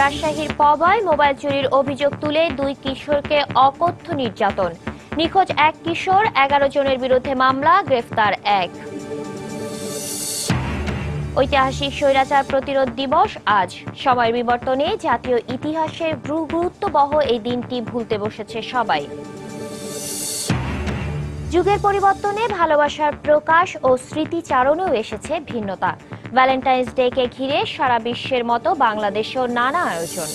রাজশাহীর পবায় মোবাইল চুরির অভিযোগ তুলে দুই কিশোরকে অকথ্য নির্যাতন। নিখোঁজ এক কিশোর, 11 জনের বিরুদ্ধে মামলা, গ্রেফতার এক। ঐতিহাসিক স্বৈরাচার প্রতিরোধ দিবস আজ। সময়ের বিবর্তনে জাতীয় ইতিহাসের গুরুত্ববহ এই দিনটি ভুলতে বসেছে সবাই। যুগের পরিবর্তনে ভালোবাসার প্রকাশ ও স্মৃতিচারণেও এসেছে ভিন্নতা। ভ্যালেন্টাইন্স ডেকে ঘিরে সারা বিশ্বের মতো বাংলাদেশেও নানা আয়োজন।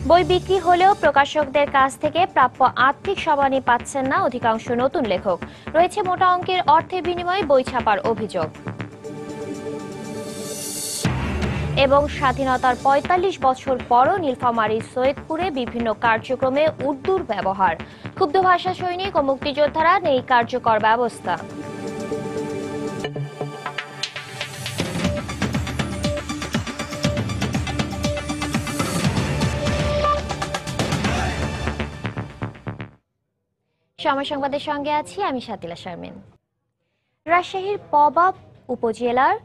বই বিক্রি হলেও প্রকাশকদের কাছ থেকে প্রাপ্য আর্থিক সম্মানই পাচ্ছেন না অধিকাংশ নতুন লেখক। রয়েছে মোটা অঙ্কের অর্থের বিনিময়ে বই ছাপার অভিযোগ। এবং স্বাধীনতার ৪৫ বছর পরও নীলফামারীর সৈয়দপুরে বিভিন্ন কার্যক্রমে উর্দুর ব্যবহার। ক্ষুব্ধ ভাষা সৈনিক ও মুক্তিযোদ্ধারা নেই কার্যকর ব্যবস্থা। সময় সংবাদের সঙ্গে আছি আমি শাতিলা শারমিন। রাজশাহীর পবা উপজেলার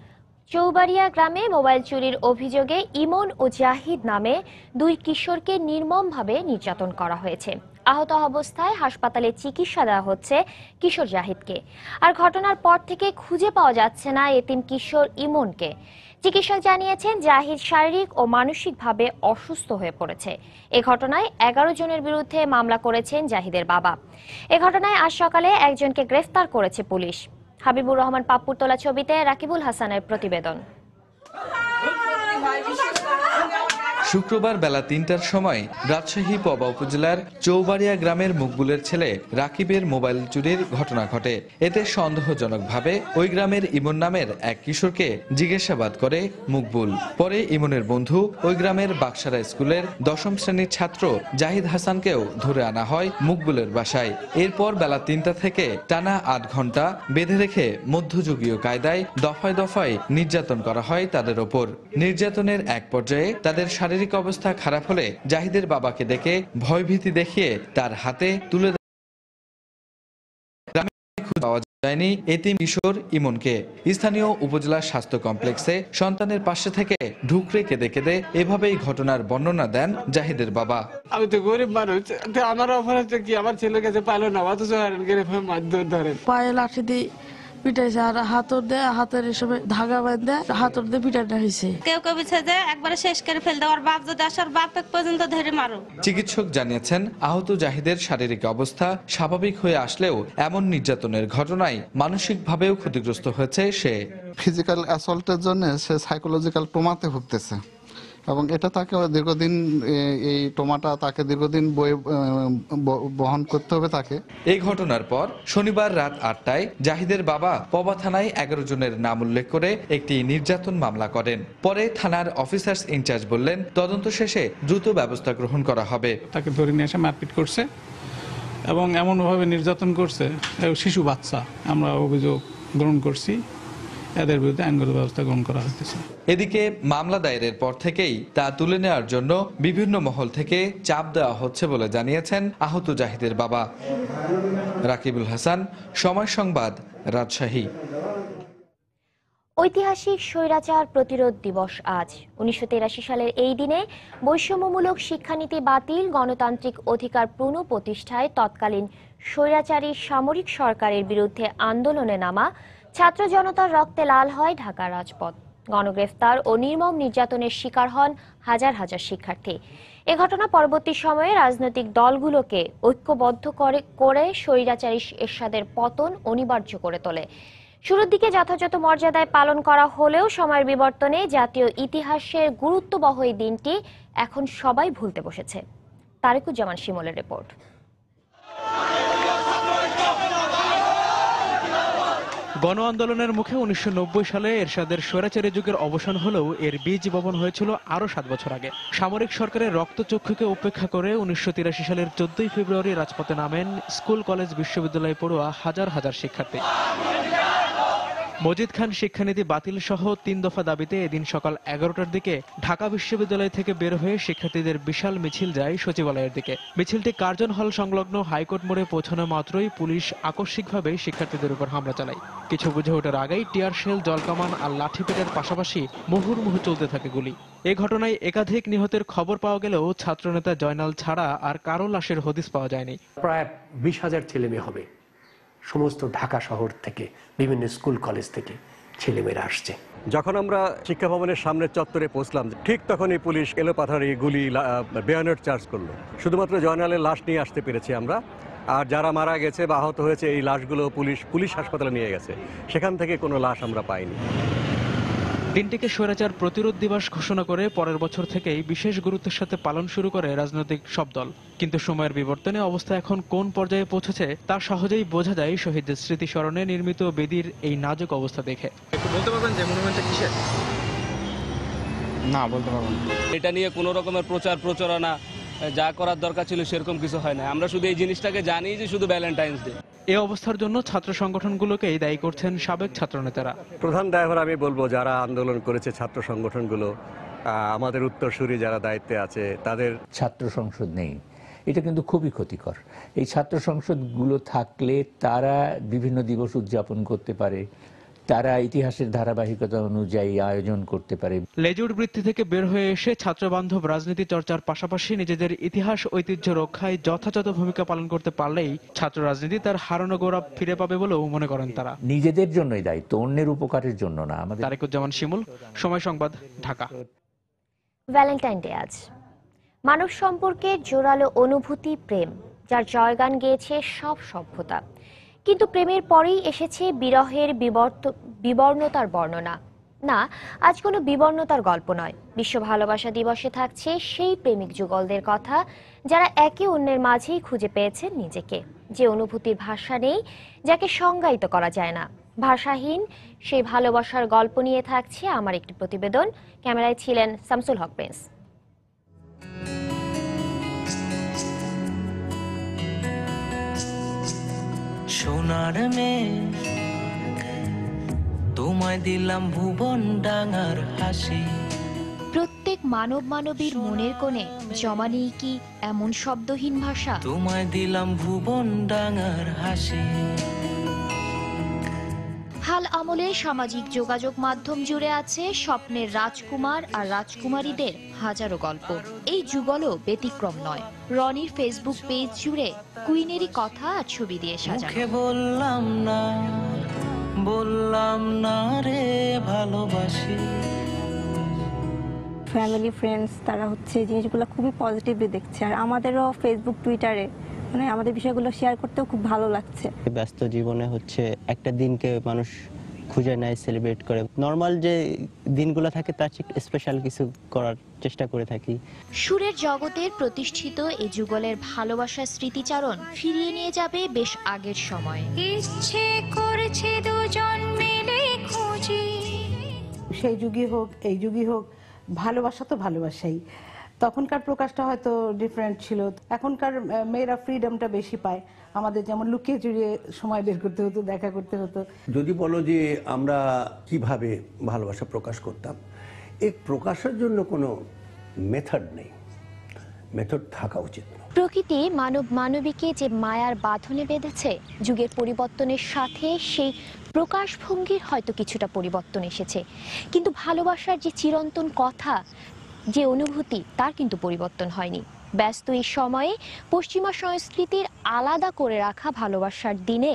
চৌবাড়িয়া গ্রামে মোবাইল চুরির অভিযোগে ইমন ও জাহিদ নামে দুই কিশোরকে নির্মমভাবে নির্যাতন করা হয়েছে। আহত অবস্থায় হাসপাতালে চিকিৎসা দেওয়া হচ্ছে কিশোর জাহিদকে। আর ঘটনার পর থেকে খুঁজে পাওয়া যাচ্ছে না এতিম কিশোর ইমনকে। চিকিৎসক জানিয়েছেন জাহিদ শারীরিক ও মানসিকভাবে অসুস্থ হয়ে পড়েছে। এ ঘটনায় 11 জনের বিরুদ্ধে মামলা করেছেন জাহিদের বাবা। এ ঘটনায় আজ সকালে একজনকে গ্রেফতার করেছে পুলিশ। হাবিবুর রহমান পাপ্পুর তোলা ছবিতে রাকিবুল হাসানের প্রতিবেদন। শুক্রবার বেলা ৩টার সময় রাজশাহী পবা উপজেলার চৌবাড়িয়া গ্রামের মকবুলের ছেলে রাকিবের মোবাইল চুরির ঘটনা ঘটে। এতে সন্দেহজনকভাবে ওই গ্রামের ইমন নামের এক কিশোরকে জিজ্ঞাসাবাদ করে মকবুল। পরে ইমনের বন্ধু ওই গ্রামের বাকসারা স্কুলের ১০ম শ্রেণীর ছাত্র জাহিদ হাসানকেও ধরে আনা হয় মকবুলের বাসায়। এরপর বেলা ৩টা থেকে টানা ৮ ঘন্টা বেঁধে রেখে মধ্যযুগীয় কায়দায় দফায় দফায় নির্যাতন করা হয় তাদের ওপর। নির্যাতনের এক পর্যায়ে তাদের শারীরিক অবস্থা খারাপ হলে জাহিদের বাবাকে ডেকে ভয়ভীতি দেখিয়ে তার হাতে তুলে পাওয়া যায়নি এতিম কিশোর ইমনকে। স্থানীয় উপজেলা স্বাস্থ্য কমপ্লেক্সে সন্তানের পাশে থেকে ঢুকরে কেঁদে কেঁদে এভাবেই ঘটনার বর্ণনা দেন জাহিদের বাবা। আমি তো গরিব মানুষ, আমার অপরাধ কি আমার ছেলের কাছে পাইলো না, অথচ মারধর ধরেন, পায়ে লাঠি দিয়ে পিটাইছে আর হাতের এসব ধাগা বাঁধে হাতর দিয়ে পিটানো হয়েছে। কেউ কেউ বলছে যে একবারে শেষ করে ফেল দেওয়ার বাপ যদি আসার বাপ এক পর্যন্ত ধরে মারো। চিকিৎসক জানিয়েছেন আহত জাহিদের শারীরিক অবস্থা স্বাভাবিক হয়ে আসলেও এমন নির্যাতনের ঘটনায় মানসিকভাবেও ক্ষতিগ্রস্ত হয়েছে সে। ফিজিক্যাল অ্যাসল্টের জন্য সে সাইকোলজিক্যাল ট্রমাতে ভুগতেছে এবং এটা তাকে দীর্ঘদিন এই ট্রমাটা তাকে দীর্ঘদিন বহন করতে হবে তাকে। এই ঘটনার পর শনিবার রাত ৮টায় জাহিদের বাবা পবা থানায় 11 জনের নাম উল্লেখ করে একটি নির্যাতন মামলা করেন। পরে থানার অফিসার্স ইনচার্জ বললেন তদন্ত শেষে দ্রুত ব্যবস্থা গ্রহণ করা হবে। তাকে ধরে নিয়ে এসে মারপিট করছে এবং এমনভাবে নির্যাতন করছে, শিশু বাচ্চা। আমরা অভিযোগ গ্রহণ করছি, এদের বিরুদ্ধে আইনগত ব্যবস্থা গ্রহণ করা হচ্ছে। এদিকে মামলা দায়েরের পর থেকেই তা তুলে নেওয়ার জন্য বিভিন্ন মহল থেকে চাপ দেওয়া হচ্ছে বলে জানিয়েছেন আহত জাহিদের বাবা। রাকিবুল হাসান, সময় সংবাদ, রাজশাহী। ঐতিহাসিক স্বৈরাচার প্রতিরোধ দিবস আজ। ১৯৮৩ সালের এই দিনে বৈষম্যমূলক শিক্ষানীতি বাতিল, গণতান্ত্রিক অধিকার পুনঃপ্রতিষ্ঠায় তৎকালীন স্বৈরাচারী সামরিক সরকারের বিরুদ্ধে আন্দোলনে নামা ছাত্র জনতার রক্তে লাল হয় ঢাকার রাজপথ। গণগ্রেফতার ও নির্মম নির্যাতনের শিকার হন হাজার হাজার শিক্ষার্থী। এ ঘটনা পরবর্তী সময়ে রাজনৈতিক দলগুলোকে ঐক্যবদ্ধ করে স্বৈরাচারী এরশাদের পতন অনিবার্য করে তোলে। শুরুর দিকে যথাযথ মর্যাদায় পালন করা হলেও সময়ের বিবর্তনে জাতীয় ইতিহাসের গুরুত্ববহ এই দিনটি এখন সবাই ভুলতে বসেছে। তারেকুজ্জামান শিমুলের রিপোর্ট। গণ আন্দোলনের মুখে ১৯৯০ সালে এরশাদের স্বৈরাচারী যুগের অবসান হলেও এর বীজ বপন হয়েছিল আরও ৭ বছর আগে। সামরিক সরকারের রক্তচক্ষুকে উপেক্ষা করে ১৯৮৩ সালের ১৪ ফেব্রুয়ারি রাজপথে নামেন স্কুল, কলেজ, বিশ্ববিদ্যালয়ে পড়ুয়া হাজার হাজার শিক্ষার্থী। মজিদ খান শিক্ষানীতি বাতিল সহ 3 দফা দাবিতে এদিন সকাল 11টার দিকে ঢাকা বিশ্ববিদ্যালয় থেকে বের হয়ে শিক্ষার্থীদের বিশাল মিছিল যায় সচিবালয়ের দিকে। মিছিলটি কার্জন হল সংলগ্ন হাইকোর্ট মোড়ে পৌঁছানো মাত্রই পুলিশ আকস্মিকভাবে শিক্ষার্থীদের উপর হামলা চালায়। কিছু বুঝে ওঠার আগেই টিয়ার শেল, জলকামান আর লাঠিপেটের পাশাপাশি মুহুর্মুহু চলতে থাকে গুলি। এ ঘটনায় একাধিক নিহতের খবর পাওয়া গেলেও ছাত্রনেতা জয়নাল ছাড়া আর কারো লাশের হদিস পাওয়া যায়নি। প্রায় 20,000 ছেলেমেয়ে হবে সমস্ত ঢাকা শহর থেকে, বিভিন্ন স্কুল কলেজ থেকে ছেলেমেয়েরা আসছে। যখন আমরা শিক্ষা ভবনের সামনের চত্বরে পৌঁছলাম, ঠিক তখনই পুলিশ এলোপাথারি গুলি বেয়ানেট চার্জ করলো। শুধুমাত্র জয়নালের লাশ নিয়ে আসতে পেরেছি আমরা, আর যারা মারা গেছে বা আহত হয়েছে এই লাশগুলো পুলিশ হাসপাতালে নিয়ে গেছে, সেখান থেকে কোনো লাশ আমরা পাইনি। দিনটিকে স্বৈরাচার প্রতিরোধ দিবস ঘোষণা করে পরের বছর থেকেই বিশেষ গুরুত্বের সাথে পালন শুরু করে রাজনৈতিক সব দল। কিন্তু সময়ের বিবর্তনে অবস্থা এখন কোন পর্যায়ে পৌঁছেছে তা সহজেই বোঝা যায় শহীদদের স্মৃতি স্মরণে নির্মিত বেদির এই নাজুক অবস্থা দেখে। একটু বলতে পারবেন যে মনুমেন্টটা কিসের? না, বলতে পারবো না। এটা নিয়ে কোনো রকমের প্রচারণা যা করার দরকার ছিল সেরকম কিছু হয় না। আমরা শুধু এই জিনিসটাকে জানি যে শুধু ভ্যালেন্টাইন্স ডে। এ অবস্থার জন্য ছাত্র সংগঠনগুলোকেই দায়ী করছেন সাবেক ছাত্রনেতারা। প্রধান দায়ভার আমি বলবো যারা আন্দোলন করেছে ছাত্র সংগঠনগুলো, আমাদের উত্তরসূরি যারা দায়িত্বে আছে তাদের। ছাত্র সংসদ নেই, এটা কিন্তু খুবই ক্ষতিকর। এই ছাত্র সংসদগুলো থাকলে তারা বিভিন্ন দিবস উদযাপন করতে পারে, তারা ইতিহাসের ধারাবাহিকতা অনুযায়ী আয়োজন করতে পারে। লেজুর বৃত্তি থেকে বের হয়ে এসে ছাত্রবান্ধব রাজনীতি চর্চার পাশাপাশি নিজেদের ইতিহাস ঐতিহ্য রক্ষায় যথাযথ ভূমিকা পালন করতে পারলেই ছাত্র রাজনীতি তার হারানো গৌরব ফিরে পাবে বলেও মনে করেন তারা। নিজেদের জন্যই দায়িত্ব, অন্যের উপকারের জন্য না। আমাদের। তারেকুজ্জামান শিমুল, সময় সংবাদ, ঢাকা। ভ্যালেন্টাইন ডে আজ। মানব সম্পর্কে জোরালো অনুভূতি প্রেম, যার জয়গান গেয়েছে সব সভ্যতা। কিন্তু প্রেমের পরেই এসেছে বিরহের বিবর্ণতার বর্ণনা। না, আজ কোনো বিবর্ণতার গল্প নয়। বিশ্ব ভালোবাসা দিবসে থাকছে সেই প্রেমিক যুগলদের কথা, যারা একে অন্যের মাঝেই খুঁজে পেয়েছেন নিজেকে। যে অনুভূতির ভাষা নেই, যাকে সংজ্ঞায়িত করা যায় না। ভাষাহীন সেই ভালোবাসার গল্প নিয়ে থাকছে আমার একটি প্রতিবেদন। ক্যামেরায় ছিলেন শামসুল হক প্রিন্স। সোনার মেয়ে তোমায় দিলাম ভুবন ডাঙার হাসি। প্রত্যেক মানব মানবীর মনের কোণে জমা নেই কি এমন শব্দহীন ভাষা? তোমায় দিলাম ভুবন ডাঙার হাসি। হাল আমলে সামাজিক যোগাযোগ মাধ্যম জুড়ে আছে স্বপ্নের রাজকুমার আর রাজকুমারীদের হাজারো গল্প। এই যুগলও ব্যতিক্রম নয়। রনির ফেসবুক পেজ জুড়ে কুইনেরই কথা আর ছবি দিয়ে সাজানো। বললাম না রে ভালোবাসি। ফ্যামিলি ফ্রেন্ডস তারা হচ্ছে জিনিসগুলো খুবই পজিটিভলি দেখছে, আর আমাদেরও ফেসবুক টুইটারে মানে আমাদের বিষয়গুলো শেয়ার করতেও খুব ভালো লাগছে। ব্যস্ত জীবনে হচ্ছে একটা দিনকে মানুষ খুঁজে নেয়, সেলিব্রেট করে। নর্মাল যে দিনগুলো থাকে তার স্পেশাল কিছু করার চেষ্টা করে থাকি। সুরের জগতের প্রতিষ্ঠিত এই যুগলের ভালোবাসার স্মৃতিচারণ ফিরিয়ে নিয়ে যাবে বেশ আগের সময়। ইচ্ছে করেছে দুজন মিলে খুঁজি। সেই যুগই হোক এই যুগই হোক, ভালোবাসা তো ভালোবাসাই। তখনকার প্রকাশটা হয়তো ডিফারেন্ট ছিল। এখনকার মেয়েরা ফ্রিডমটা বেশি পায়। আমাদের যেমন লুকিয়ে চুরিয়ে সময় বের করতে হতো, দেখা করতে হতো। যদি বলো যে আমরা কিভাবে ভালোবাসা প্রকাশ করতাম, এই প্রকাশের জন্য কোনো মেথড নেই, মেথড থাকা উচিত। প্রকৃতি মানব মানবীকে যে মায়ার বাঁধনে বেঁধেছে, যুগের পরিবর্তনের সাথে সেই প্রকাশভঙ্গির হয়তো কিছুটা পরিবর্তন এসেছে, কিন্তু ভালোবাসার যে চিরন্তন কথা, যে অনুভূতি, তার কিন্তু পরিবর্তন হয়নি। ব্যস্ত এই সময়ে পশ্চিমা সংস্কৃতির আলাদা করে রাখা ভালোবাসার দিনে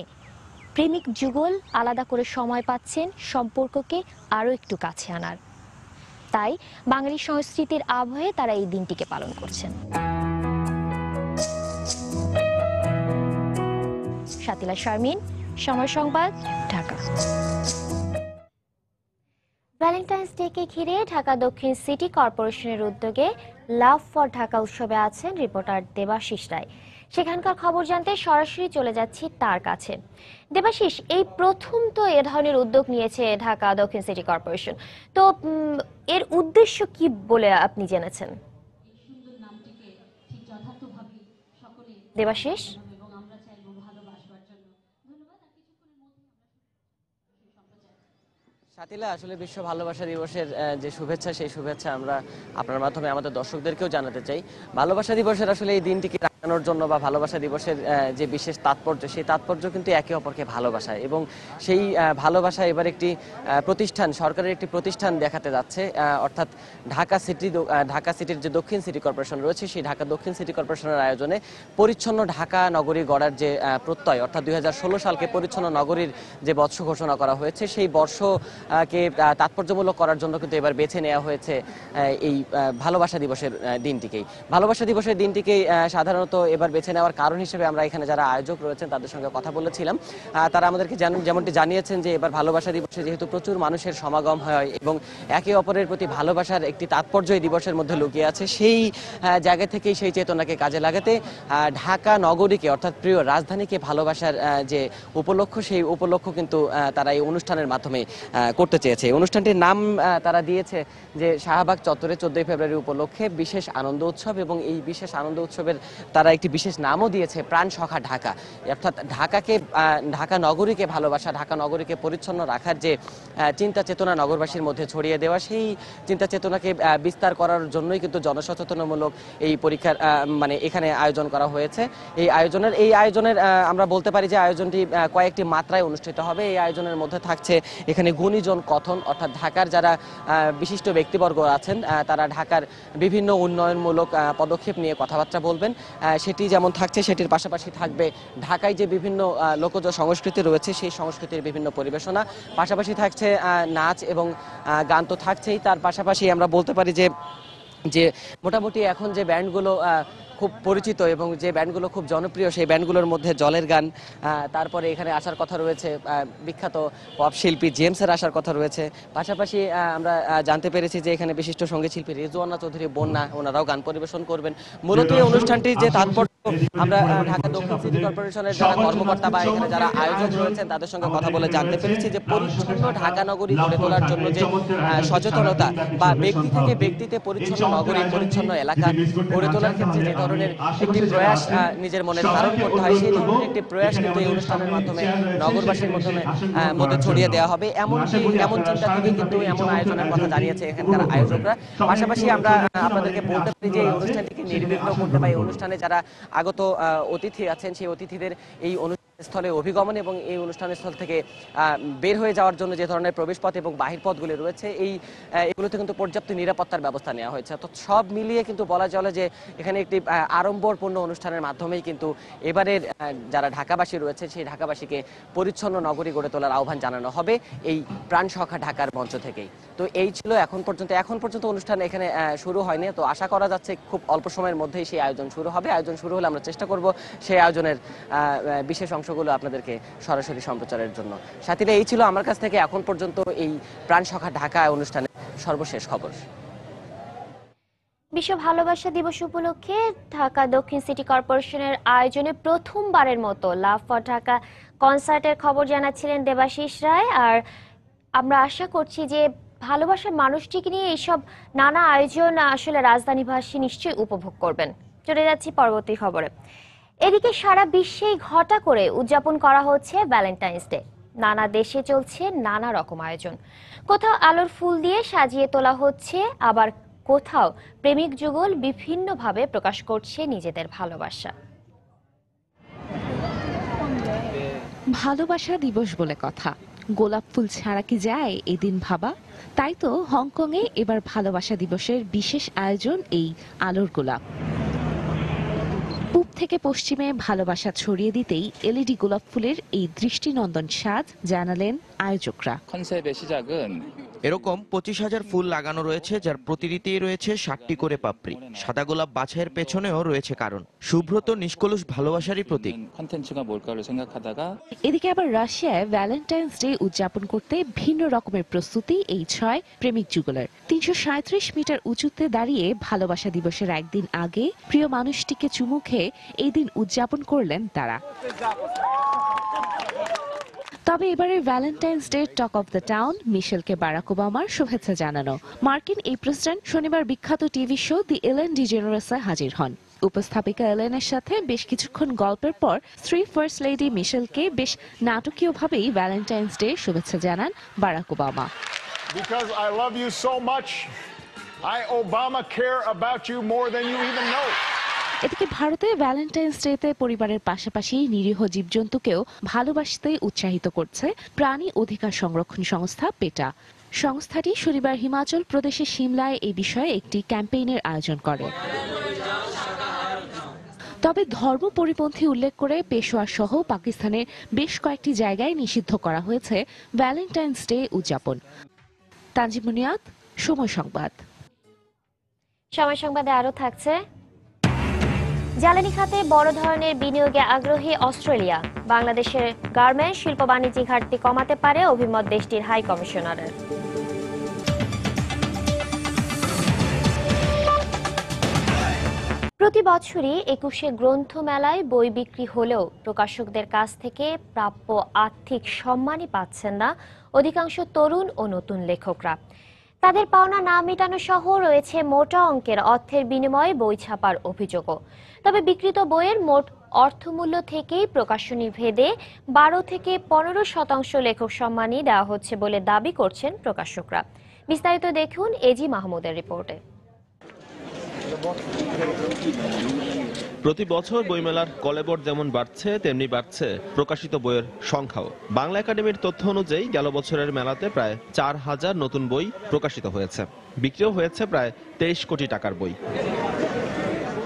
প্রেমিক যুগল আলাদা করে সময় পাচ্ছেন সম্পর্ককে আরও একটু কাছে আনার। তাই বাঙালি সংস্কৃতির আবহে তারা এই দিনটিকে পালন করছেন। শাতিলা শারমিন, সময় সংবাদ, ঢাকা। ভ্যালেন্টাইন্স ডেকে ঘিরে ঢাকা দক্ষিণ সিটি কর্পোরেশনের উদ্যোগে লাভ ফর ঢাকা উৎসবে আছেন রিপোর্টার দেবাশিস রায়। সেখানকার খবর জানতে সরাসরি চলে যাচ্ছি তার কাছে। দেবাশিস, এই প্রথম তো এ ধরনের উদ্যোগ নিয়েছে ঢাকা দক্ষিণ সিটি কর্পোরেশন, তো এর উদ্দেশ্য কি বলে আপনি জেনেছেন? দেবাশিস, সাথীলা, আসলে বিশ্ব ভালোবাসা দিবসের যে শুভেচ্ছা, সেই শুভেচ্ছা আমরা আপনার মাধ্যমে আমাদের দর্শকদেরকেও জানাতে চাই। ভালোবাসা দিবসের আসলে এই দিনটিকে রাখানোর জন্য বা ভালোবাসা দিবসের যে বিশেষ তাৎপর্য, সেই তাৎপর্য কিন্তু একে অপরকে ভালোবাসা, এবং সেই ভালোবাসা এবার একটি প্রতিষ্ঠান, সরকারের একটি প্রতিষ্ঠান দেখাতে যাচ্ছে, অর্থাৎ ঢাকা সিটির যে দক্ষিণ সিটি কর্পোরেশন রয়েছে, সেই ঢাকা দক্ষিণ সিটি কর্পোরেশনের আয়োজনে পরিচ্ছন্ন ঢাকা নগরী গড়ার যে প্রত্যয়, অর্থাৎ 2016 সালকে পরিচ্ছন্ন নগরীর যে বর্ষ ঘোষণা করা হয়েছে, সেই বর্ষকে তাৎপর্যমূলক করার জন্য কিন্তু এবার বেছে নেওয়া হয়েছে এই ভালোবাসা দিবসের দিনটিকেই। ভালোবাসা দিবসের দিনটিকেই সাধারণত এবার বেছে নেওয়ার কারণ হিসেবে আমরা এখানে যারা আয়োজক রয়েছেন তাদের সঙ্গে কথা বলেছিলাম। তারা আমাদেরকে যেমনটি জানিয়েছেন যে এবার ভালোবাসা দিবসে যেহেতু প্রচুর মানুষের সমাগম হয় এবং একে অপরের প্রতি ভালোবাসার একটি তাৎপর্য এই দিবসের মধ্যে লুকিয়ে আছে, সেই জায়গা থেকেই সেই চেতনাকে কাজে লাগাতে ঢাকা নগরীকে, অর্থাৎ প্রিয় রাজধানীকে ভালোবাসার যে উপলক্ষ, সেই উপলক্ষ কিন্তু তারা এই অনুষ্ঠানের মাধ্যমে করতে চেয়েছে। অনুষ্ঠানটির নাম তারা দিয়েছে যে শাহবাগ চত্বরে 14 ফেব্রুয়ারি উপলক্ষে বিশেষ আনন্দ উৎসব, এবং এই বিশেষ আনন্দ উৎসবের তারা একটি বিশেষ নামও দিয়েছে প্রাণ সখা ঢাকা, অর্থাৎ ঢাকা নগরীকে ভালোবাসা, ঢাকা নগরীকে পরিচ্ছন্ন রাখার যে চিন্তা চেতনা নগরবাসীর মধ্যে ছড়িয়ে দেওয়া, সেই চিন্তা চেতনাকে বিস্তার করার জন্যই কিন্তু জনসচেতনমূলক এই পরীক্ষার এখানে আয়োজন করা হয়েছে। এই আয়োজনের আমরা বলতে পারি যে আয়োজনটি কয়েকটি মাত্রায় অনুষ্ঠিত হবে। এই আয়োজনের মধ্যে থাকছে এখানে গুণীজন কথন, অর্থাৎ ঢাকার যারা বিশিষ্ট ব্যক্তিবর্গ আছেন তারা ঢাকার বিভিন্ন উন্নয়নমূলক পদক্ষেপ নিয়ে কথাবার্তা বলবেন, সেটি যেমন থাকছে, সেটির পাশাপাশি থাকবে ঢাকায় যে বিভিন্ন লোকজ সংস্কৃতি রয়েছে সেই সংস্কৃতির বিভিন্ন পরিবেশনা, পাশাপাশি থাকছে নাচ এবং গান তো থাকছেই। তার পাশাপাশি আমরা বলতে পারি যে মোটামুটি এখন যে ব্যান্ডগুলো খুব পরিচিত এবং যে ব্যান্ডগুলো খুব জনপ্রিয়, সেই ব্যান্ডগুলোর মধ্যে জলের গান, তারপরে এখানে আসার কথা রয়েছে বিখ্যাত পপ শিল্পী জেমসের আসার কথা রয়েছে। পাশাপাশি আমরা জানতে পেরেছি যে এখানে বিশিষ্ট সঙ্গীত শিল্পী রেজওয়ানা চৌধুরী বন্যা, ওনারাও গান পরিবেশন করবেন। মূলত এই অনুষ্ঠানটির যে তাৎপর্য, আমরা ঢাকা দক্ষিণ সিটি কর্পোরেশনের যারা কর্মকর্তা বা এখানে যারা আয়োজক রয়েছেন তাদের সঙ্গে কথা বলে জানতে পেরেছি যে পরিচ্ছন্ন ঢাকা নগরী গড়ে তোলার জন্য যে সচেতনতা বা ব্যক্তি থেকে ব্যক্তিতে পরিচ্ছন্ন নগরী, পরিচ্ছন্ন এলাকা গড়ে তোলার ক্ষেত্রে যে ধরনের একটি প্রয়াস নিজের মনে ধারণ করতে হয়, সেই ধরনের একটি প্রয়াস কিন্তু এই অনুষ্ঠানের মাধ্যমে নগরবাসীর মধ্যে ছড়িয়ে দেওয়া হবে। এমন চিন্তা থেকে কিন্তু এমন আয়োজনের কথা জানিয়েছে এখানকার আয়োজকরা। পাশাপাশি আমরা আপনাদেরকে বলতে পারি যে এই অনুষ্ঠানটিকে নির্বিঘ্ন করতে বা এই অনুষ্ঠানে যারা আগত অতিথি আছেন সেই অতিথিদের এই স্থলে অভিগমন এবং এই অনুষ্ঠানস্থল থেকে বের হয়ে যাওয়ার জন্য যে ধরনের প্রবেশপথ এবং বাহিরপথগুলি রয়েছে, এগুলোতে কিন্তু পর্যাপ্ত নিরাপত্তার ব্যবস্থা নেওয়া হয়েছে। তো সব মিলিয়ে কিন্তু বলা চলে যে এখানে একটি আড়ম্বরপূর্ণ অনুষ্ঠানের মাধ্যমেই কিন্তু এবারের যারা ঢাকাবাসী রয়েছে সেই ঢাকাবাসীকে পরিচ্ছন্ন নগরী গড়ে তোলার আহ্বান জানানো হবে এই প্রাণ সখা ঢাকার মঞ্চ থেকেই। তো এই ছিল এখন পর্যন্ত অনুষ্ঠান এখানে শুরু হয়নি। তো আশা করা যাচ্ছে খুব অল্প সময়ের মধ্যেই সেই আয়োজন শুরু হবে। আয়োজন শুরু হলে আমরা চেষ্টা করব সেই আয়োজনের বিশেষ অংশগুলো আপনাদেরকে সরাসরি সম্প্রচারের জন্য। সাথীরা, এই ছিল আমার কাছ থেকে এখন পর্যন্ত এই প্রাণ সখা ঢাকা অনুষ্ঠানের সর্বশেষ খবর। বিশ্ব ভালোবাসা দিবস উপলক্ষে ঢাকা দক্ষিণ সিটি কর্পোরেশনের আয়োজনে প্রথমবারের মতো লাভ ফর ঢাকা কনসার্টের খবর জানাচ্ছিলেন দেবাশিস রায়। আর আমরা আশা করছি যে ভালোবাসার মানুষটিকে নিয়ে এইসব নানা আয়োজন আসলে রাজধানীবাসী নিশ্চয়ই উপভোগ করবেন। চলে যাচ্ছি পরবর্তী খবরে। এদিকে সারা বিশ্বেই ঘটা করে উদযাপন করা হচ্ছে ভ্যালেন্টাইন্স ডে। নানা দেশে চলছে নানা রকম আয়োজন। কোথাও আলোর ফুল দিয়ে সাজিয়ে তোলা হচ্ছে, আবার কোথাও প্রেমিক যুগল বিভিন্নভাবে প্রকাশ করছে নিজেদের ভালোবাসা। ভালোবাসা দিবস বলে কথা, গোলাপ ফুল ছাড়া কি যায় এই দিন ভাবা? তাই তো হংকংয়ে এবার ভালোবাসা দিবসের বিশেষ আয়োজন এই আলোর গোলাপ। পূব থেকে পশ্চিমে ভালোবাসা ছড়িয়ে দিতেই এলইডি গোলাপ ফুলের এই দৃষ্টিনন্দন সাজ জানালেন আয়োজকরা। এরকম 25,000 ফুল লাগানো রয়েছে, যার প্রতিটিতেই রয়েছে 7টি করে পাপড়ি। সাদা গোলাপ বাছাইয়ের পেছনেও রয়েছে কারণ, শুভ্রত নিষ্কলুষ ভালোবাসারই প্রতীক। এদিকে আবার রাশিয়ায় ভ্যালেন্টাইন্স ডে উদযাপন করতে ভিন্ন রকমের প্রস্তুতি এই 6 প্রেমিক যুগলের। 337 মিটার উঁচুতে দাঁড়িয়ে ভালোবাসা দিবসের একদিন আগে প্রিয় মানুষটিকে চুমু খেয়ে এই দিন উদযাপন করলেন তারা। তবে এবারে Valentine's day talk of the town মিশেলকে বারাক ওবামার শুভেচ্ছা জানানো। মার্কিন এই প্রেসিডেন্ট শনিবার বিখ্যাত টিভি শো দি এলেন ডিজেনারেসে হাজির হন। উপস্থাপিকা এলেনের সাথে বেশ কিছুক্ষণ গল্পের পর স্ত্রী ফার্স্ট লেডি মিশেলকে বেশ নাটকীয়ভাবেই ভ্যালেন্টাইন্স ডে শুভেচ্ছা জানান Barack Obama. Because I love you so much, I Obama care about you more than you even know. এদিকে ভারতে ভ্যালেন্টাইন্স ডেতে পরিবারের পাশাপাশি নিরীহ জীবজন্তুকেও ভালোবাসতে উৎসাহিত করছে প্রাণী অধিকার সংরক্ষণ সংস্থা পেটা। সংস্থাটি শনিবার হিমাচল প্রদেশের সিমলায় এই বিষয়ে একটি ক্যাম্পেইনের আয়োজন করে। তবে ধর্ম পরিপন্থী উল্লেখ করে পেশোয়ার সহ পাকিস্তানের বেশ কয়েকটি জায়গায় নিষিদ্ধ করা হয়েছে ভ্যালেন্টাইন্স ডে উদযাপন। তানজিম মুনিয়াত, সময় সংবাদ। সময় সংবাদে আরো থাকছে, জ্বালানি খাতে বড় ধরনের বিনিয়োগে আগ্রহী অস্ট্রেলিয়া। বাংলাদেশের গার্মেন্টস শিল্প বাণিজ্যিক ঘাটতি কমাতে পারে অভিমত দেশটির হাই কমিশনারের। প্রতি বছরই ২১শে গ্রন্থমেলায় বই বিক্রি হলেও প্রকাশকদের কাছ থেকে প্রাপ্য আর্থিক সম্মানই পাচ্ছেন না অধিকাংশ তরুণ ও নতুন লেখকরা। তাদের পাওনা না মেটানো সহ রয়েছে মোটা অঙ্কের অর্থের বিনিময়ে বই ছাপার অভিযোগও। তবে বিক্রিত বইয়ের মোট অর্থমূল্য থেকেই প্রকাশনী ভেদে ১২ থেকে ১৫% লেখক সম্মানই দেওয়া হচ্ছে বলে দাবি করছেন প্রকাশকরা। বিস্তারিত দেখুন এজি মাহমুদের রিপোর্টে। প্রতি বছর বইমেলার কলেবর যেমন বাড়ছে তেমনি বাড়ছে প্রকাশিত বইয়ের সংখ্যাও। বাংলা একাডেমির তথ্য অনুযায়ী গেল বছরের মেলাতে প্রায় ৪,০০০ নতুন বই প্রকাশিত হয়েছে। বিক্রিও হয়েছে প্রায় ২৩ কোটি টাকার বই।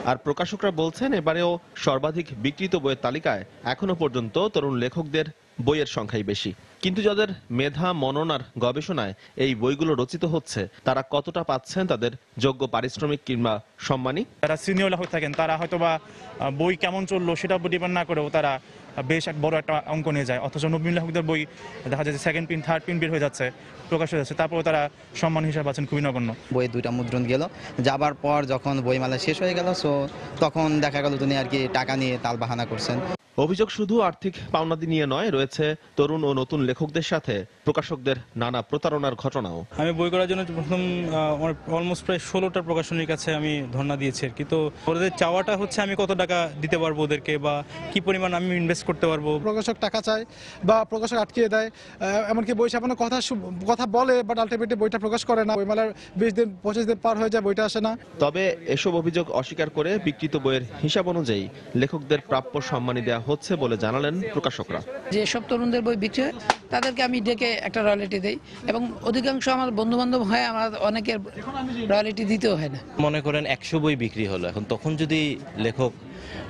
আর প্রকাশকরা বলছেন এবারেও সর্বাধিক বিক্রিত বইয়ের তালিকায় এখনো পর্যন্ত তরুণ লেখকদের বইয়ের সংখ্যাই বেশি। কিন্তু যাদের মেধা, মনন আর গবেষণায় এই বইগুলো রচিত হচ্ছে, তারা কতটা পাচ্ছেন তাদের যোগ্য পারিশ্রমিক কিংবা সম্মানী? যারা সিনিয়র লেখক থাকেন তারা হয়তো বা বই কেমন চললো সেটা ডিপেন্ড না করেও তারা বেশ এক বড় একটা অঙ্ক নিয়ে যায়। অথচ নবীন লেখকদের বই দেখা যায় যে সেকেন্ড প্রিন্ট, থার্ড প্রিন্ট বের হয়ে যাচ্ছে, প্রকাশ হয়ে যাচ্ছে, তারপরে তারা সম্মান হিসাবে পাচ্ছেন খুবই নগণ্য। বই 2টা মুদ্রণ গেল, যাবার পর যখন বইমেলা শেষ হয়ে গেল, সো তখন দেখা গেল তিনি আর কি টাকা নিয়ে তালবাহানা করছেন। অভিযোগ শুধু আর্থিক পাওনাদি নিয়ে নয়, রয়েছে তরুণ ও নতুন লেখকদের সাথে প্রকাশকদের নানা প্রতারণার ঘটনাও। আমি বই করার জন্য প্রথম অলমোস্ট প্রায় 16টা প্রকাশনীর কাছে আমি ধর্ণা দিয়েছি। কিন্তু ওদের চাওয়াটা হচ্ছে আমি কত টাকা দিতে পারবো ওদেরকে বা কি পরিমাণ আমি ইনভেস্ট করতে পারবো। প্রকাশক টাকা চায় বা প্রকাশক আটকিয়ে দেয়, এমনকি বই ছাপানোর কথা বলে, বাট আলটিমেটলি বইটা প্রকাশ করে না। বইমেলার 20 দিন 25 দিন পার হয়ে যায়, বইটা আসে না। তবে এসব অভিযোগ অস্বীকার করে বিক্রিত বইয়ের হিসাব অনুযায়ী লেখকদের প্রাপ্য সম্মানী দেওয়া হচ্ছে বলে জানালেন প্রকাশকরা। যে সব তরুণদের বই বিক্রি হয় তাদেরকে আমি ডেকে একটা রয়্যালটি দেই এবং অধিকাংশ আমার বন্ধু বান্ধব হয়, আমার অনেকের রয়্যালটি দিতেও হয় না। মনে করেন 100 বই বিক্রি হলো, এখন তখন যদি লেখক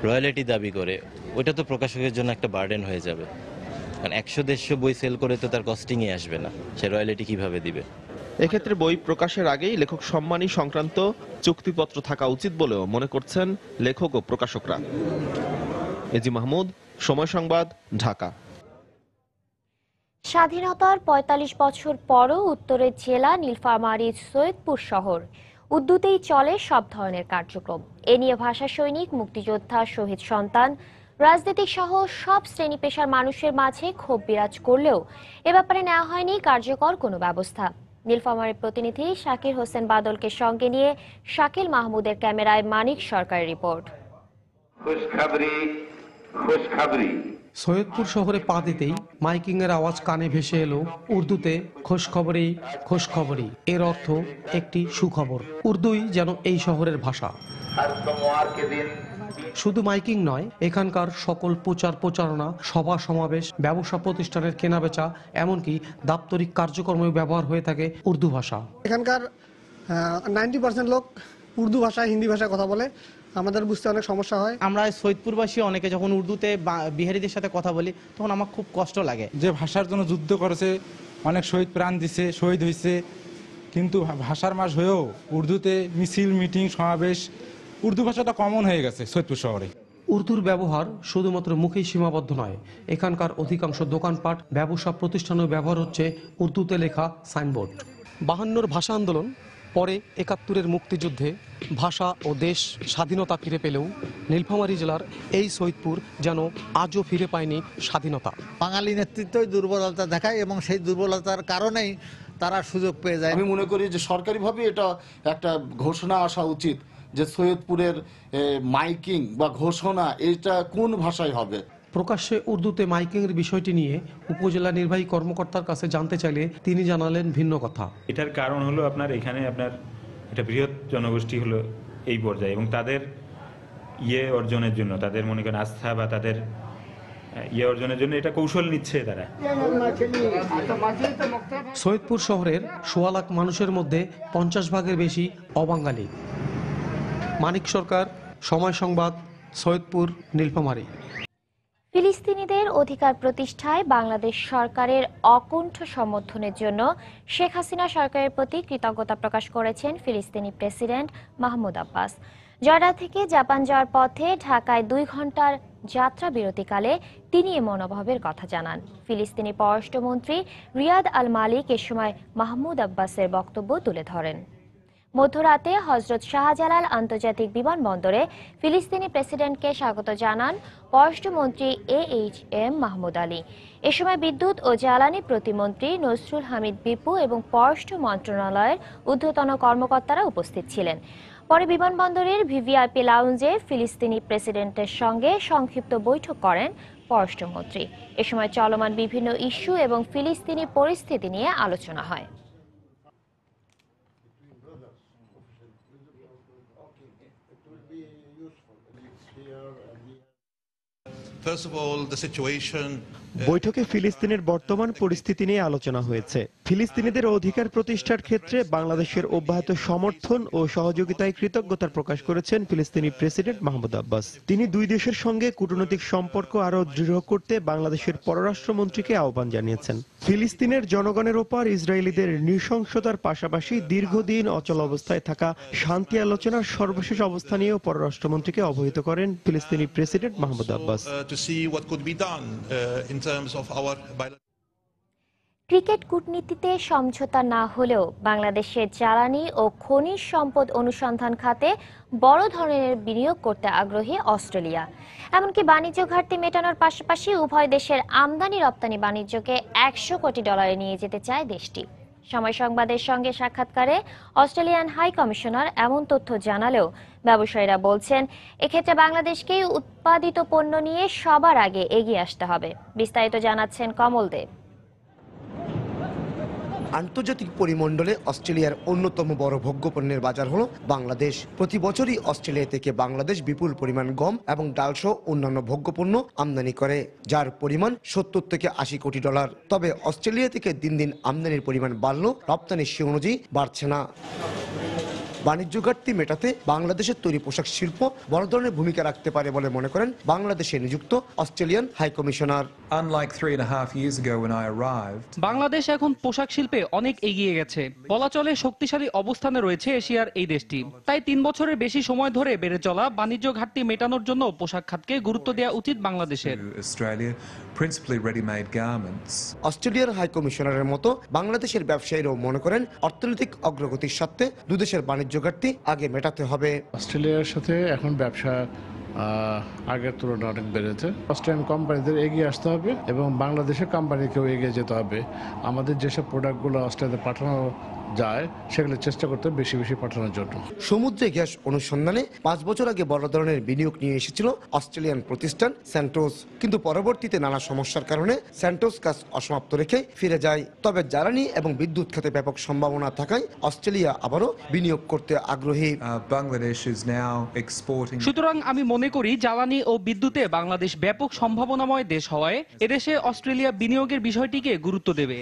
রয়্যালটি দাবি করে, ওইটা তো প্রকাশকের জন্য একটা বার্ডেন হয়ে যাবে। কারণ 100-150 বই সেল করে তো তার কস্টিংয়ে আসবে না, সে রয়্যালটি কিভাবে দিবে? এক্ষেত্রে বই প্রকাশের আগেই লেখক সম্মানী সংক্রান্ত চুক্তিপত্র থাকা উচিত বলেও মনে করছেন লেখক ও প্রকাশকরা। এজি মাহমুদ, সময় সংবাদ, ঢাকা। স্বাধীনতার ৪৫ বছর পরও উত্তরের জেলা নীলফামারীর সৈয়দপুর শহর উদ্যুতেই চলে সব ধরনের কার্যক্রম। এ নিয়ে ভাষা সৈনিক, মুক্তিযোদ্ধা, শহীদ সন্তান, রাজনীতিক সহ সব শ্রেণী পেশার মানুষের মাঝে ক্ষোভ বিরাজ করলেও এ ব্যাপারে নেওয়া হয়নি কার্যকর কোনো ব্যবস্থা। নীলফামারীর প্রতিনিধি শাকির হোসেন বাদলকে সঙ্গে নিয়ে শাকিল মাহমুদের ক্যামেরায় মানিক সরকারের রিপোর্ট। সৈয়দপুর শহরে পা দিতেই মাইকিং এর আওয়াজ কানে ভেসে এলো উর্দুতে খোঁজখবরেই খোঁজখবরই। এর অর্থ একটি সুখবর। উর্দুই যেন এই শহরের ভাষা। শুধু মাইকিং নয়, এখানকার সকল প্রচার প্রচারণা, সভা সমাবেশ, ব্যবসা প্রতিষ্ঠানের কেনাবেচা, এমনকি দাপ্তরিক কার্যক্রমে ব্যবহার হয়ে থাকে উর্দু ভাষা। এখানকার 90% লোক উর্দু ভাষায়, হিন্দি ভাষায় কথা বলে, আমাদের বুঝতে অনেক সমস্যা হয়। আমরা সৈয়দপুরবাসী অনেকে যখন উর্দুতে বিহারিদের সাথে কথা বলি তখন আমার খুব কষ্ট লাগে। যে ভাষার জন্য যুদ্ধ করেছে, অনেক শহীদ প্রাণ দিছে, শহীদ হয়েছে, কিন্তু ভাষার মাস হয়েও উর্দুতে মিছিল, মিটিং, সমাবেশ, উর্দু ভাষাটা কমন হয়ে গেছে সৈয়দপুর শহরে। উর্দুর ব্যবহার শুধুমাত্র মুখেই সীমাবদ্ধ নয়, এখানকার অধিকাংশ দোকানপাট, ব্যবসা প্রতিষ্ঠানেও ব্যবহার হচ্ছে উর্দুতে লেখা সাইনবোর্ড। 52-র ভাষা আন্দোলন, পরে 71-এর মুক্তিযুদ্ধে ভাষা ও দেশ স্বাধীনতা ফিরে পেলেও নীলফামারী জেলার এই সৈয়দপুর যেন আজও ফিরে পায়নি স্বাধীনতা। বাঙালি নেতৃত্বই দুর্বলতা দেখায় এবং সেই দুর্বলতার কারণেই তারা সুযোগ পেয়ে যায়। আমি মনে করি যে সরকারিভাবে এটা একটা ঘোষণা আসা উচিত যে সৈয়দপুরের মাইকিং বা ঘোষণা এটা কোন ভাষায় হবে। প্রকাশ্যে উর্দুতে মাইকিংয়ের বিষয়টি নিয়ে উপজেলা নির্বাহী কর্মকর্তার কাছে জানতে চাইলে তিনি জানালেন ভিন্ন কথা। এটার কারণ হলো আপনার এখানে আপনার একটা বৃহৎ জনগোষ্ঠী হলো এই পর্যায়ে, এবং তাদের অর্জনের জন্য, তাদের মনে করেন আস্থা বা তাদের অর্জনের জন্য এটা কৌশল নিচ্ছে তারা। সৈয়দপুর শহরের ১.৫ লাখ মানুষের মধ্যে ৫০ ভাগের বেশি অবাঙালি। মানিক সরকার, সময় সংবাদ, সৈয়দপুর, নীলফামারী। ফিলিস্তিনিদের অধিকার প্রতিষ্ঠায় বাংলাদেশ সরকারের অকুণ্ঠ সমর্থনের জন্য শেখ হাসিনা সরকারের প্রতি কৃতজ্ঞতা প্রকাশ করেছেন ফিলিস্তিনি প্রেসিডেন্ট মাহমুদ আব্বাস। জর্ডান থেকে জাপান যাওয়ার পথে ঢাকায় ২ ঘন্টার যাত্রা বিরতিকালে তিনি এ মনোভাবের কথা জানান। ফিলিস্তিনি পররাষ্ট্রমন্ত্রী রিয়াদ আল মালিক এ সময় মাহমুদ আব্বাসের বক্তব্য তুলে ধরেন। মধ্যরাতে হজরত শাহজালাল আন্তর্জাতিক বিমানবন্দরে ফিলিস্তিনি প্রেসিডেন্টকে স্বাগত জানান পররাষ্ট্রমন্ত্রী AHM মাহমুদ আলী। এ সময় বিদ্যুৎ ও জ্বালানি প্রতিমন্ত্রী নসরুল হামিদ বিপু এবং পররাষ্ট্র মন্ত্রণালয়ের ঊর্ধ্বতন কর্মকর্তারা উপস্থিত ছিলেন। পরে বিমানবন্দরের VVIP লাউঞ্জে ফিলিস্তিনি প্রেসিডেন্টের সঙ্গে সংক্ষিপ্ত বৈঠক করেন পররাষ্ট্রমন্ত্রী। এ সময় চলমান বিভিন্ন ইস্যু এবং ফিলিস্তিনি পরিস্থিতি নিয়ে আলোচনা হয়। বৈঠকে ফিলিস্তিনের বর্তমান পরিস্থিতি নিয়ে আলোচনা হয়েছে। ফিলিস্তিনিদের অধিকার প্রতিষ্ঠার ক্ষেত্রে বাংলাদেশের অব্যাহত সমর্থন ও সহযোগিতায় কৃতজ্ঞতা প্রকাশ করেছেন ফিলিস্তিনি প্রেসিডেন্ট মাহমুদ আব্বাস। তিনি দুই দেশের সঙ্গে কূটনৈতিক সম্পর্ক আরও দৃঢ় করতে বাংলাদেশের পররাষ্ট্রমন্ত্রীকে আহ্বান জানিয়েছেন। ফিলিস্তিনের জনগণের ওপর ইসরায়েলিদের নৃশংসতার পাশাপাশি দীর্ঘদিন অচল অবস্থায় থাকা শান্তি আলোচনার সর্বশেষ অবস্থা নিয়েও পররাষ্ট্রমন্ত্রীকে অবহিত করেন ফিলিস্তিনি প্রেসিডেন্ট মাহমুদ আব্বাস। ক্রিকেট কূটনীতিতে সমঝোতা না হলেও বাংলাদেশের জ্বালানি ও খনিজ সম্পদ অনুসন্ধান খাতে বড় ধরনের বিনিয়োগ করতে আগ্রহী অস্ট্রেলিয়া। এমনকি বাণিজ্য ঘাটতি মেটানোর পাশাপাশি উভয় দেশের আমদানি রপ্তানি বাণিজ্যকে $100 কোটি নিয়ে যেতে চায় দেশটি। সময় সংবাদের সঙ্গে সাক্ষাৎকারে অস্ট্রেলিয়ান হাই কমিশনার এমন তথ্য জানালেও ব্যবসায়ীরা বলছেন এক্ষেত্রে বাংলাদেশকেই উৎপাদিত পণ্য নিয়ে সবার আগে এগিয়ে আসতে হবে। বিস্তারিত জানাচ্ছেন কমল দেব। আন্তর্জাতিক পরিমণ্ডলে অস্ট্রেলিয়ার অন্যতম বড় ভোগ্যপণ্যের বাজার হলো বাংলাদেশ। প্রতি বছরই অস্ট্রেলিয়া থেকে বাংলাদেশ বিপুল পরিমাণ গম এবং ডালসহ অন্যান্য ভোগ্যপণ্য আমদানি করে, যার পরিমাণ $70 থেকে $80 কোটি। তবে অস্ট্রেলিয়া থেকে দিন দিন আমদানির পরিমাণ বাড়লেও রপ্তানি সে অনুযায়ী বাড়ছে না। বাণিজ্য ঘাটতি মেটাতে বাংলাদেশের তৈরি পোশাক শিল্প বড় ধরনের ভূমিকা রাখতে পারে বলে মনে করেন বাংলাদেশে নিযুক্ত অস্ট্রেলিয়ান হাই কমিশনার। বাংলাদেশ এখন পোশাক শিল্পে অনেক এগিয়ে গেছে, বলা চলে শক্তিশালী অবস্থানে রয়েছে এশিয়ার এই দেশটি। তাই 3 বছরের বেশি সময় ধরে বেড়ে চলা বাণিজ্য ঘাটতি মেটানোর জন্য পোশাক খাতকে গুরুত্ব দেওয়া উচিত বাংলাদেশের। অস্ট্রেলিয়ার হাই কমিশনারের মতো বাংলাদেশের ব্যবসায়ীরাও মনে করেন অর্থনৈতিক অগ্রগতির স্বার্থে দুদেশের বাণিজ্য ঘাটতি আগে মেটাতে হবে। অস্ট্রেলিয়ার সাথে এখন ব্যবসা আগের তুলনায় অনেক বেড়েছে। অস্ট্রেলিয়ান কোম্পানিদের এগিয়ে আসতে হবে এবং বাংলাদেশের কোম্পানিকেও এগিয়ে যেতে হবে। আমাদের যেসব প্রোডাক্টগুলো অস্ট্রেলিয়াতে পাঠানো যায় সেগুলো চেষ্টা করতে বেশি বেশি পাঠানোর জন্য। সমুদ্রে গ্যাস অনুসন্ধানে 5 বছর আগে বড় ধরনের বিনিয়োগ নিয়ে এসেছিল অস্ট্রেলিয়ান প্রতিষ্ঠান স্যান্টোস, কিন্তু পরবর্তীতে নানা সমস্যার কারণে স্যান্টোস কাজ অসমাপ্ত রেখে ফিরে যায়। তবে জ্বালানি এবং বিদ্যুৎ খাতে ব্যাপক সম্ভাবনা থাকায় অস্ট্রেলিয়া আবারও বিনিয়োগ করতে আগ্রহী। সুতরাং আমি মনে করি জ্বালানি ও বিদ্যুতে বাংলাদেশ ব্যাপক সম্ভাবনাময় দেশ হওয়ায় এদেশে অস্ট্রেলিয়া বিনিয়োগের বিষয়টিকে গুরুত্ব দেবে।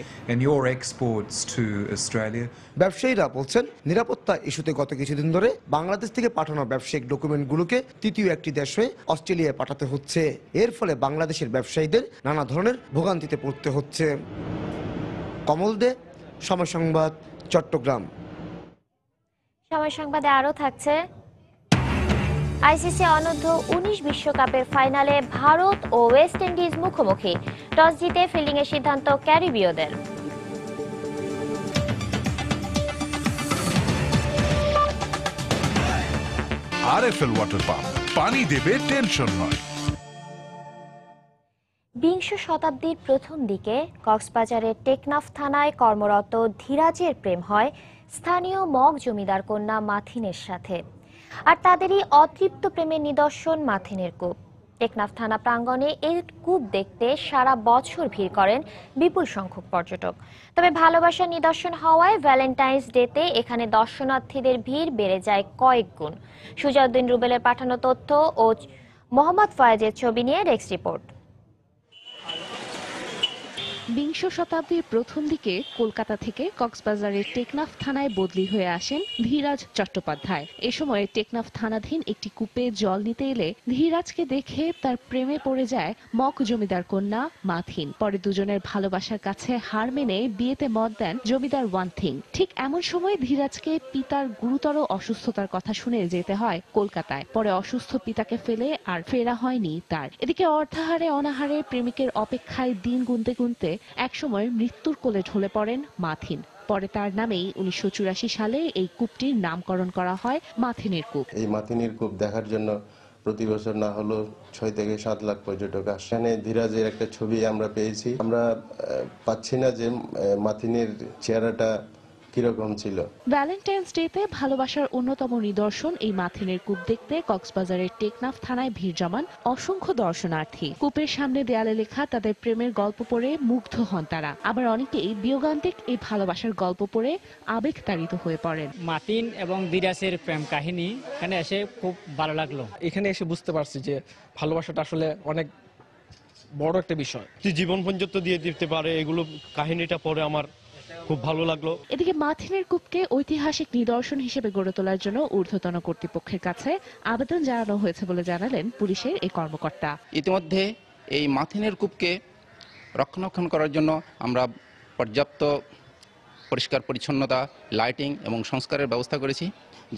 ব্যবসায়ীরা বলছেন নিরাপত্তা ইস্যুতে গত কিছুদিন ধরে বাংলাদেশ থেকে পাঠানো ব্যবসায়িক ডকুমেন্টগুলোকে তৃতীয় একটি দেশ হয়ে অস্ট্রেলিয়ায় পাঠাতে হচ্ছে। এর ফলে বাংলাদেশের ব্যবসায়ীদের নানা ধরনের ভোগান্তিতে পড়তে হচ্ছে। কমল দে, সময় সংবাদ, চট্টগ্রাম। সময় সংবাদে আরও থাকছে, আইসিসি অনূর্ধ্ব 19 বিশ্বকাপের ফাইনালে ভারত ও ওয়েস্ট ইন্ডিজ মুখোমুখি। টস জিতে ফিল্ডিংয়ের সিদ্ধান্ত ক্যারিবীয়দের। আরএফএল ওয়াটার পাম্প, পানি দেবে টেনশন নয়। বিংশ শতাব্দীর প্রথম দিকে কক্সবাজারের টেকনাফ থানায় কর্মরত ধীরাজের প্রেম হয় স্থানীয় মগ জমিদার কন্যা মাথিনের সাথে। আর তাদেরই অতৃপ্ত প্রেমের নিদর্শন মাথিনের কূপ। টেকনাফ থানা প্রাঙ্গণে এই কূপ দেখতে সারা বছর ভিড় করেন বিপুল সংখ্যক পর্যটক। তবে ভালোবাসার নিদর্শন হওয়ায় ভ্যালেন্টাইন্স ডেতে এখানে দর্শনার্থীদের ভিড় বেড়ে যায় কয়েক গুণ। সুজাউদ্দিন রুবেলের পাঠানো তথ্য ও মোহাম্মদ ফয়েজের ছবি নিয়ে ডেস্ক রিপোর্ট। বিংশ শতাব্দীর প্রথম দিকে কলকাতা থেকে কক্সবাজারের টেকনাফ থানায় বদলি হয়ে আসেন ধীরাজ চট্টোপাধ্যায়। এ সময় টেকনাফ থানাধীন একটি কূপে জল নিতে এলে ধীরাজকে দেখে তার প্রেমে পড়ে যায় মক জমিদার কন্যা মাথিন। পরে দুজনের ভালোবাসার কাছে হার মেনে বিয়েতে মত দেন জমিদার ওয়ানথিং। ঠিক এমন সময় ধীরাজকে পিতার গুরুতর অসুস্থতার কথা শুনে যেতে হয় কলকাতায়। পরে অসুস্থ পিতাকে ফেলে আর ফেরা হয়নি তার। এদিকে অর্ধাহারে অনাহারে প্রেমিকের অপেক্ষায় দিন গুনতে গুনতে একসময় মৃত্যুর কোলে ঢলে পড়েন মাথিন। পরে তার নামেই 1984 সালে এই কূপটির নামকরণ করা হয় মাথিনের কূপ। এই মাথিনের কূপ দেখার জন্য প্রতি বছর না হলো 6 থেকে 7 লাখ পর্যটক আসেন। ধীরাজের একটা ছবি আমরা পেয়েছি। আমরা পাচ্ছি না যে মাথিনের চেহারাটা কিরকম ছিল। ভ্যালেন্টাইন্স ডেতে ভালোবাসার অন্যতম নিদর্শন এই মাথিনের কূপ দেখতে কক্সবাজারের টেকনাফ থানায় ভিড় জমান অসংখ্য দর্শনার্থী। কূপের সামনে দেয়ালে লেখা তাদের প্রেমের গল্প পড়ে মুগ্ধ হন তারা। আবার অনেকেই বিয়োগান্তিক এই ভালোবাসার গল্প পড়ে আবেগতাড়িত হয়ে পড়েন। মাথিন এবং ধীরাজের প্রেম কাহিনী এখানে এসে খুব ভালো লাগলো। এখানে এসে বুঝতে পারছি যে ভালোবাসাটা আসলে অনেক বড় একটা বিষয়, জীবন পর্যন্ত দিয়ে দিতে পারে। এগুলো কাহিনীটা পড়ে আমার খুব ভালো লাগলো। এদিকে মাথিনের কূপকে ঐতিহাসিক নিদর্শন হিসেবে গড়ে তোলার জন্য ঊর্ধ্বতন কর্তৃপক্ষের কাছে আবেদন জানানো হয়েছে বলে জানালেন পুলিশের এই কর্মকর্তা। ইতিমধ্যে এই মাথিনের কূপকে রক্ষণাবেক্ষণ করার জন্য আমরা পর্যাপ্ত পরিষ্কার পরিচ্ছন্নতা, লাইটিং এবং সংস্কারের ব্যবস্থা করেছি,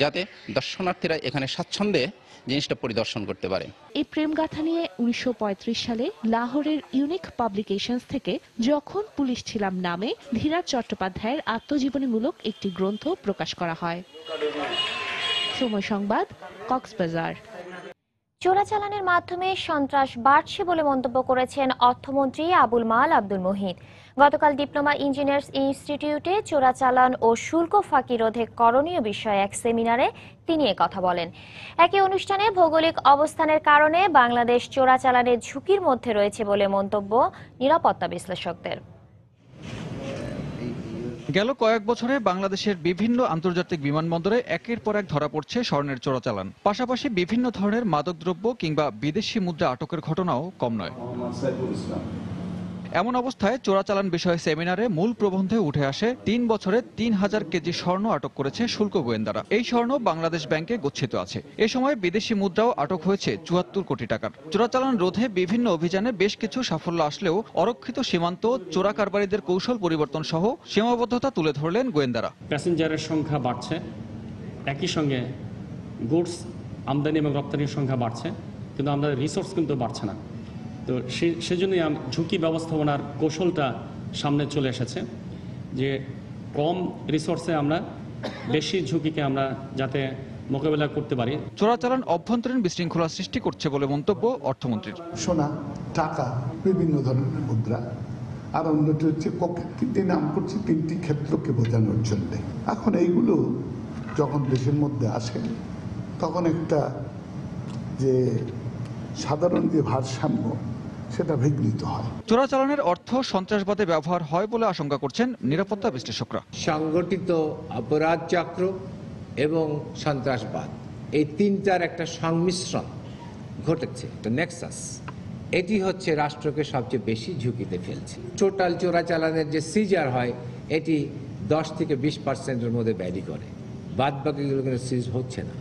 যাতে দর্শনার্থীরা এখানে স্বাচ্ছন্দ্যে জিনিসটা পরিদর্শন করতে পারে। এই প্রেমগাথা নিয়ে 1935 সালে লাহোরের ইউনিক পাবলিকেশনস থেকে যখন পুলিশ ছিলাম নামে ধীরাজ চট্টোপাধ্যায়ের আত্মজীবনীমূলক একটি গ্রন্থ প্রকাশ করা হয়। সময় সংবাদ, কক্সবাজার। চোরাচালানের মাধ্যমে সন্ত্রাস বাড়ছে বলে মন্তব্য করেছেন অর্থমন্ত্রী আবুল মাল আব্দুল মুহিত। গতকাল ডিপ্লোমা ইঞ্জিনিয়ার্স ইনস্টিটিউটে চোরাচালান ও শুল্ক ফাঁকি রোধে করণীয় বিষয়ে এক সেমিনারে তিনি কথা বলেন। একই অনুষ্ঠানে ভৌগোলিক অবস্থানের কারণে বাংলাদেশ চোরাচালানের ঝুঁকির মধ্যে রয়েছে বলে মন্তব্য নিরাপত্তা বিশ্লেষকদের। গেল কয়েক বছরে বাংলাদেশের বিভিন্ন আন্তর্জাতিক বিমানবন্দরে একের পর এক ধরা পড়ছে স্বর্ণের চোরাচালান। পাশাপাশি বিভিন্ন ধরনের মাদকদ্রব্য কিংবা বিদেশি মুদ্রা আটকের ঘটনাও কম নয়। এমন অবস্থায় চোরাচালান বিষয়ে সেমিনারে মূল প্রবন্ধে উঠে আসে 3 বছরে 3000 কেজি স্বর্ণ আটক করেছে শুল্ক গোয়েন্দারা। এই স্বর্ণ বাংলাদেশ ব্যাংকে গচ্ছিত আছে। এ সময় বিদেশি মুদ্রাও আটক হয়েছে 74 কোটি টাকার। চোরাচালান রোধে বিভিন্ন অভিযানে বেশ কিছু সাফল্য আসলেও অরক্ষিত সীমান্ত, চোরা কারবারিদের কৌশল পরিবর্তন সহ সীমাবদ্ধতা তুলে ধরলেন গোয়েন্দারা। প্যাসেঞ্জারের সংখ্যা বাড়ছে, একই সঙ্গে গুডস আমদানি এবং রপ্তানির সংখ্যা বাড়ছে, কিন্তু আমাদের রিসোর্স কিন্তু বাড়ছে না। তো সেজন্যই ঝুঁকি ব্যবস্থাপনার কৌশলটা সামনে চলে এসেছে, যে কম রিসোর্সে আমরা বেশি ঝুঁকিকে আমরা যাতে মোকাবেলা করতে পারি। চোরাচালান অভ্যন্তরীণ বিশৃঙ্খলা সৃষ্টি করছে বলে মন্তব্য অর্থমন্ত্রীর। সোনা, টাকা, বিভিন্ন ধরনের মুদ্রা, আর অন্যটি হচ্ছে তিনটি নাম করছি 3টি ক্ষেত্রকে বোঝানোর জন্য। এখন এইগুলো যখন দেশের মধ্যে আসে তখন একটা যে সাধারণ যে ভারসাম্য সেটা বিঘ্নিত হয়। চোরাচালানের অর্থ সন্ত্রাসবাদে ব্যবহার হয় বলে আশঙ্কা করছেন নিরাপত্তা বিশ্লেষকরা। সংগঠিত অপরাধ চক্র এবং সন্ত্রাসবাদ, এই তিনটার একটা সংমিশ্রণ ঘটেছে, একটা নেক্সাস। এটি হচ্ছে রাষ্ট্রকে সবচেয়ে বেশি ঝুঁকিতে ফেলছে। টোটাল চোরাচালানের যে সিজার হয় এটি 10 থেকে 20% মধ্যে ভ্যারি করে, বাদ বাকিগুলো কিন্তু সিজ হচ্ছে না।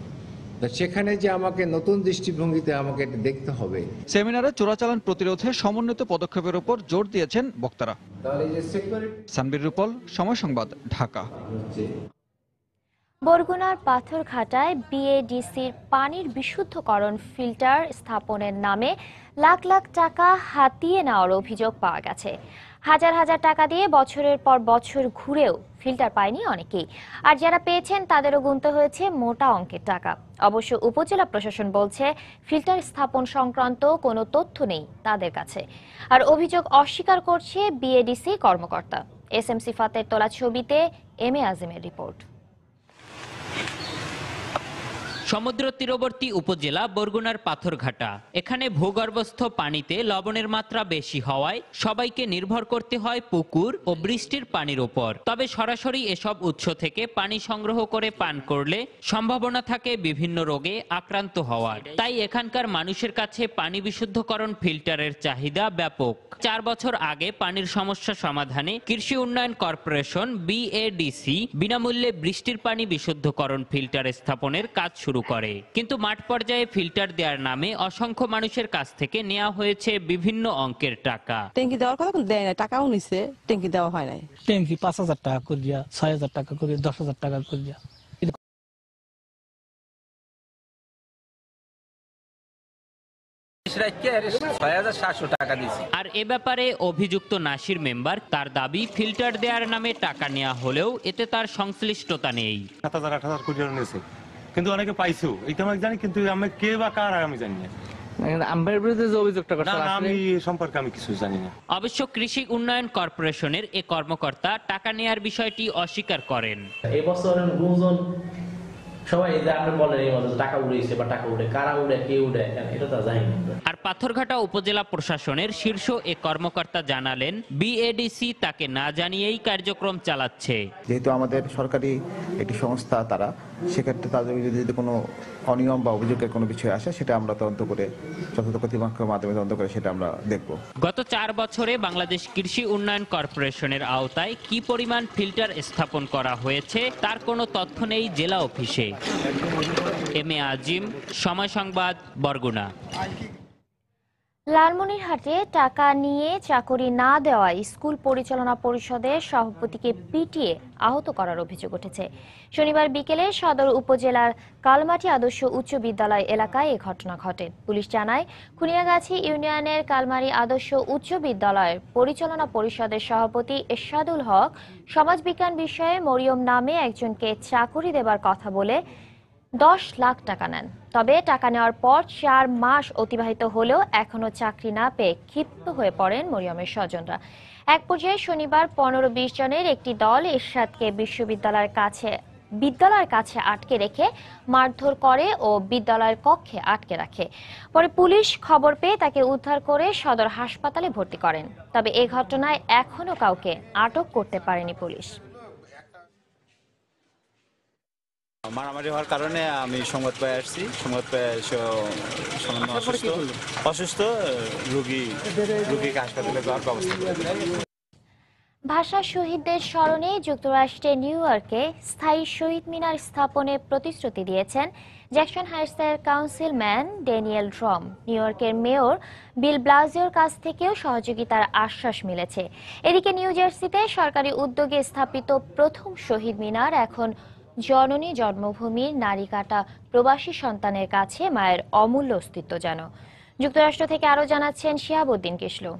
সেখানে যে আমাকে নতুন দৃষ্টিভঙ্গিতে আমাকে এটা দেখতে হবে। সেমিনারে চোরাচালান প্রতিরোধে সমন্বিত পদক্ষেপের উপর জোর দিয়েছেন বক্তারা। সানবীর রূপল, সময় সংবাদ, ঢাকা। বরগুনার পাথরঘাটায় বিএডিসির পানির বিশুদ্ধকরণ ফিল্টার স্থাপনের নামে লাখ লাখ টাকা হাতিয়ে নেওয়ার অভিযোগ পাওয়া গেছে। হাজার হাজার টাকা দিয়ে বছরের পর বছর ঘুরেও ফিল্টার পায়নি অনেকেই, আর যারা পেয়েছেন তাদেরও গুনতে হয়েছে মোটা অঙ্কের টাকা। অবশ্য উপজেলা প্রশাসন বলছে ফিল্টার স্থাপন সংক্রান্ত কোনো তথ্য নেই তাদের কাছে, আর অভিযোগ অস্বীকার করছে বিএডিসি কর্মকর্তা। এসএম সিফাতের তোলা ছবিতে এম এ আজিমের রিপোর্ট। সমুদ্র তীরবর্তী উপজেলা বরগুনার পাথরঘাটা। এখানে ভূগর্ভস্থ পানিতে লবণের মাত্রা বেশি হওয়ায় সবাইকে নির্ভর করতে হয় পুকুর ও বৃষ্টির পানির উপর। তবে সরাসরি এসব উৎস থেকে পানি সংগ্রহ করে পান করলে সম্ভাবনা থাকে বিভিন্ন রোগে আক্রান্ত হওয়ার। তাই এখানকার মানুষের কাছে পানি বিশুদ্ধকরণ ফিল্টারের চাহিদা ব্যাপক। 4 বছর আগে পানির সমস্যা সমাধানে কৃষি উন্নয়ন কর্পোরেশন বিএডিসি বিনামূল্যে বৃষ্টির পানি বিশুদ্ধকরণ ফিল্টার স্থাপনের কাজ শুরু করে। কিন্তু মাঠ পর্যায়ে ফিল্টার দেওয়ার নামে অসংখ্য মানুষের কাছ থেকে নেওয়া হয়েছে বিভিন্ন অঙ্কের টাকা। ট্যাঙ্কি দেওয়ার কথা দেয় না, টাকাও নিছে, ট্যাঙ্কি দেওয়া হয় নাই। ট্যাঙ্কি 5,000 টাকা করিয়া, 6,000 টাকা করিয়া, 10,000 টাকা করিয়া। আর এ ব্যাপারে অভিযুক্ত নাসির মেম্বার তার দাবি ফিল্টার দেওয়ার নামে টাকা নেওয়া হলেও এতে তার সংশ্লিষ্টতা নেই। 7,000-8,000 করিয়া নিয়েছে, কিন্তু অনেকে পাইছো, এটা আমি জানি, কিন্তু আমি কে বা কার আমি জানি না। অবশ্য কৃষি উন্নয়ন কর্পোরেশনের এ কর্মকর্তা টাকা নেয়ার বিষয়টি অস্বীকার করেন। এই বছরের গুঞ্জন সবাই যে আপনি বলেন এই বছর টাকা উড়েছে বা টাকা উড়ে, কারা উড়ে, কে উড়ে, এটা তো জানি না। আর পাথরঘাটা উপজেলা প্রশাসনের শীর্ষ এ কর্মকর্তা জানালেন বিএডিসি তাকে না জানিয়েই কার্যক্রম চালাচ্ছে। যেহেতু আমাদের সরকারি একটি সংস্থা, তারা সেক্ষেত্রে তাদের যদি কোনো অনিয়ম বা অভিযোগের কোনো বিষয় আসে সেটা আমরা তদন্ত করে যথাযথ কর্তৃপক্ষের মাধ্যমে তদন্ত করে সেটা আমরা দেখব। গত 4 বছরে বাংলাদেশ কৃষি উন্নয়ন কর্পোরেশনের আওতায় কি পরিমাণ ফিল্টার স্থাপন করা হয়েছে তার কোনো তথ্য নেই জেলা অফিসে। এম এ আজিম, সময় সংবাদ, বরগুনা। লালমনিরহাটে টাকা নিয়ে চাকরি না দেওয়ায় স্কুল পরিচালনা পরিষদের সভাপতিকে পিটিয়ে আহত করার অভিযোগ উঠেছে। শনিবার বিকেলে সদর উপজেলার কালমাটি আদর্শ উচ্চ বিদ্যালয় এলাকায় এ ঘটনা ঘটে। পুলিশ জানায়, খুনিয়াগাছি ইউনিয়নের কালমারি আদর্শ উচ্চ বিদ্যালয়ের পরিচালনা পরিষদের সভাপতি এরশাদুল হক সমাজবিজ্ঞান বিষয়ে মরিয়ম নামে একজনকে চাকরি দেবার কথা বলে 10 লাখ টাকা নেন। তবে টাকা নেওয়ার পর 4 মাস অতিবাহিত হলেও এখনো চাকরি না পেয়ে ক্ষিপ্ত হয়ে পড়েন মরিয়মের স্বজনরা। এক পর্যায়ে শনিবার 15-20 জনের একটি দল এরশাদকে বিদ্যালয়ের কাছে আটকে রেখে মারধর করে ও বিদ্যালয়ের কক্ষে আটকে রাখে। পরে পুলিশ খবর পেয়ে তাকে উদ্ধার করে সদর হাসপাতালে ভর্তি করেন। তবে এই ঘটনায় এখনো কাউকে আটক করতে পারেনি পুলিশ। মারামারি হওয়ার কারণে আমি সংবাদ পেয়ে আসছি। সংবাদ পেয়ে অসুস্থ রোগীকে হাসপাতালে যাওয়ার ব্যবস্থা। ভাষা শহীদদের স্মরণে যুক্তরাষ্ট্রের নিউ ইয়র্কে স্থায়ী শহীদ মিনার স্থাপনের প্রতিশ্রুতি দিয়েছেন জ্যাকসন হাইটসের কাউন্সিলম্যান ড্যানিয়েল ড্রম। নিউ ইয়র্কের মেয়র বিল ব্লাজিওর কাছ থেকেও সহযোগিতার আশ্বাস মিলেছে। এদিকে নিউ জার্সিতে সরকারি উদ্যোগে স্থাপিত প্রথম শহীদ মিনার এখন জননী জন্মভূমির নারী কাটা প্রবাসী সন্তানের কাছে মায়ের অমূল্য অস্তিত্ব যেন। যুক্তরাষ্ট্র থেকে আরো জানাচ্ছেন শিহাবুদ্দিন কিশলু।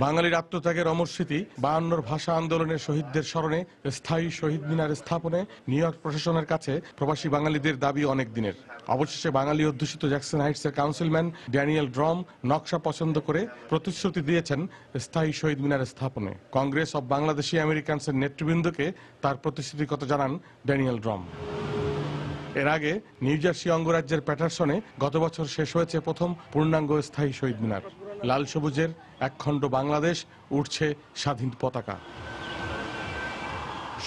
বাঙালির আত্মত্যাগের অমর স্মৃতি 52 ভাষা আন্দোলনের শহীদদের স্মরণে স্থায়ী শহীদ মিনার স্থাপনে নিউ ইয়র্ক প্রশাসনের কাছে প্রবাসী বাঙালিদের দাবি অনেক দিনের। অবশেষে বাঙালি অধ্যুষিত জ্যাকসন হাইটসের কাউন্সিলম্যান ড্যানিয়েল ড্রম নকশা পছন্দ করে প্রতিশ্রুতি দিয়েছেন স্থায়ী শহীদ মিনার স্থাপনে। কংগ্রেস অব বাংলাদেশি আমেরিকানসের নেতৃবৃন্দকে তার প্রতিশ্রুতির কথা জানান ড্যানিয়েল ড্রম। এর আগে নিউ জার্সি অঙ্গরাজ্যের প্যাটারসনে গত বছর শেষ হয়েছে প্রথম পূর্ণাঙ্গ স্থায়ী শহীদ মিনার। লাল সবুজের একখণ্ড বাংলাদেশ, উঠছে স্বাধীন পতাকা।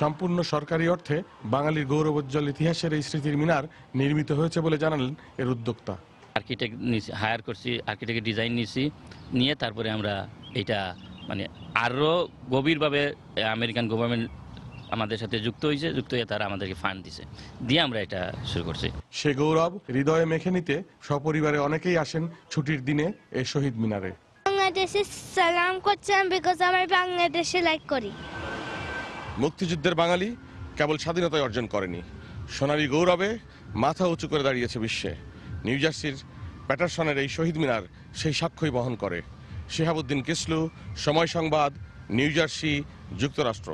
সম্পূর্ণ সরকারি অর্থে বাঙালির গৌরবোজ্জ্বল ইতিহাসের এই স্মৃতির মিনার নির্মিত হয়েছে বলে জানালেন এর উদ্যোক্তা। আর্কিটেক্ট হায়ার করছি, আর্কিটেক্টের ডিজাইন নিয়েছি, নিয়ে তারপরে আমরা এটা আরও গভীরভাবে আমেরিকান গভর্নমেন্ট আমাদের সাথে যুক্ত হয়ে তারা আমাদেরকে ফান্ড দিছে, দিয়ে আমরা এটা শুরু করছি। সে গৌরব হৃদয়ে মেখে নিতে সপরিবারে অনেকেই আসেন ছুটির দিনে এই শহীদ মিনারে। বাংলাদেশে সালাম করছেন বিকজ আমি বাংলাদেশে লাইক করি। মুক্তিযুদ্ধের বাঙালি কেবল স্বাধীনতায় অর্জন করেনি, সোনালী গৌরবে মাথা উঁচু করে দাঁড়িয়েছে বিশ্বে। নিউ জার্সির প্যাটারসনের এই শহীদ মিনার সেই সাক্ষ্যই বহন করে। শিহাবুদ্দিন কিসলু, সময় সংবাদ, নিউ জার্সি, যুক্তরাষ্ট্র।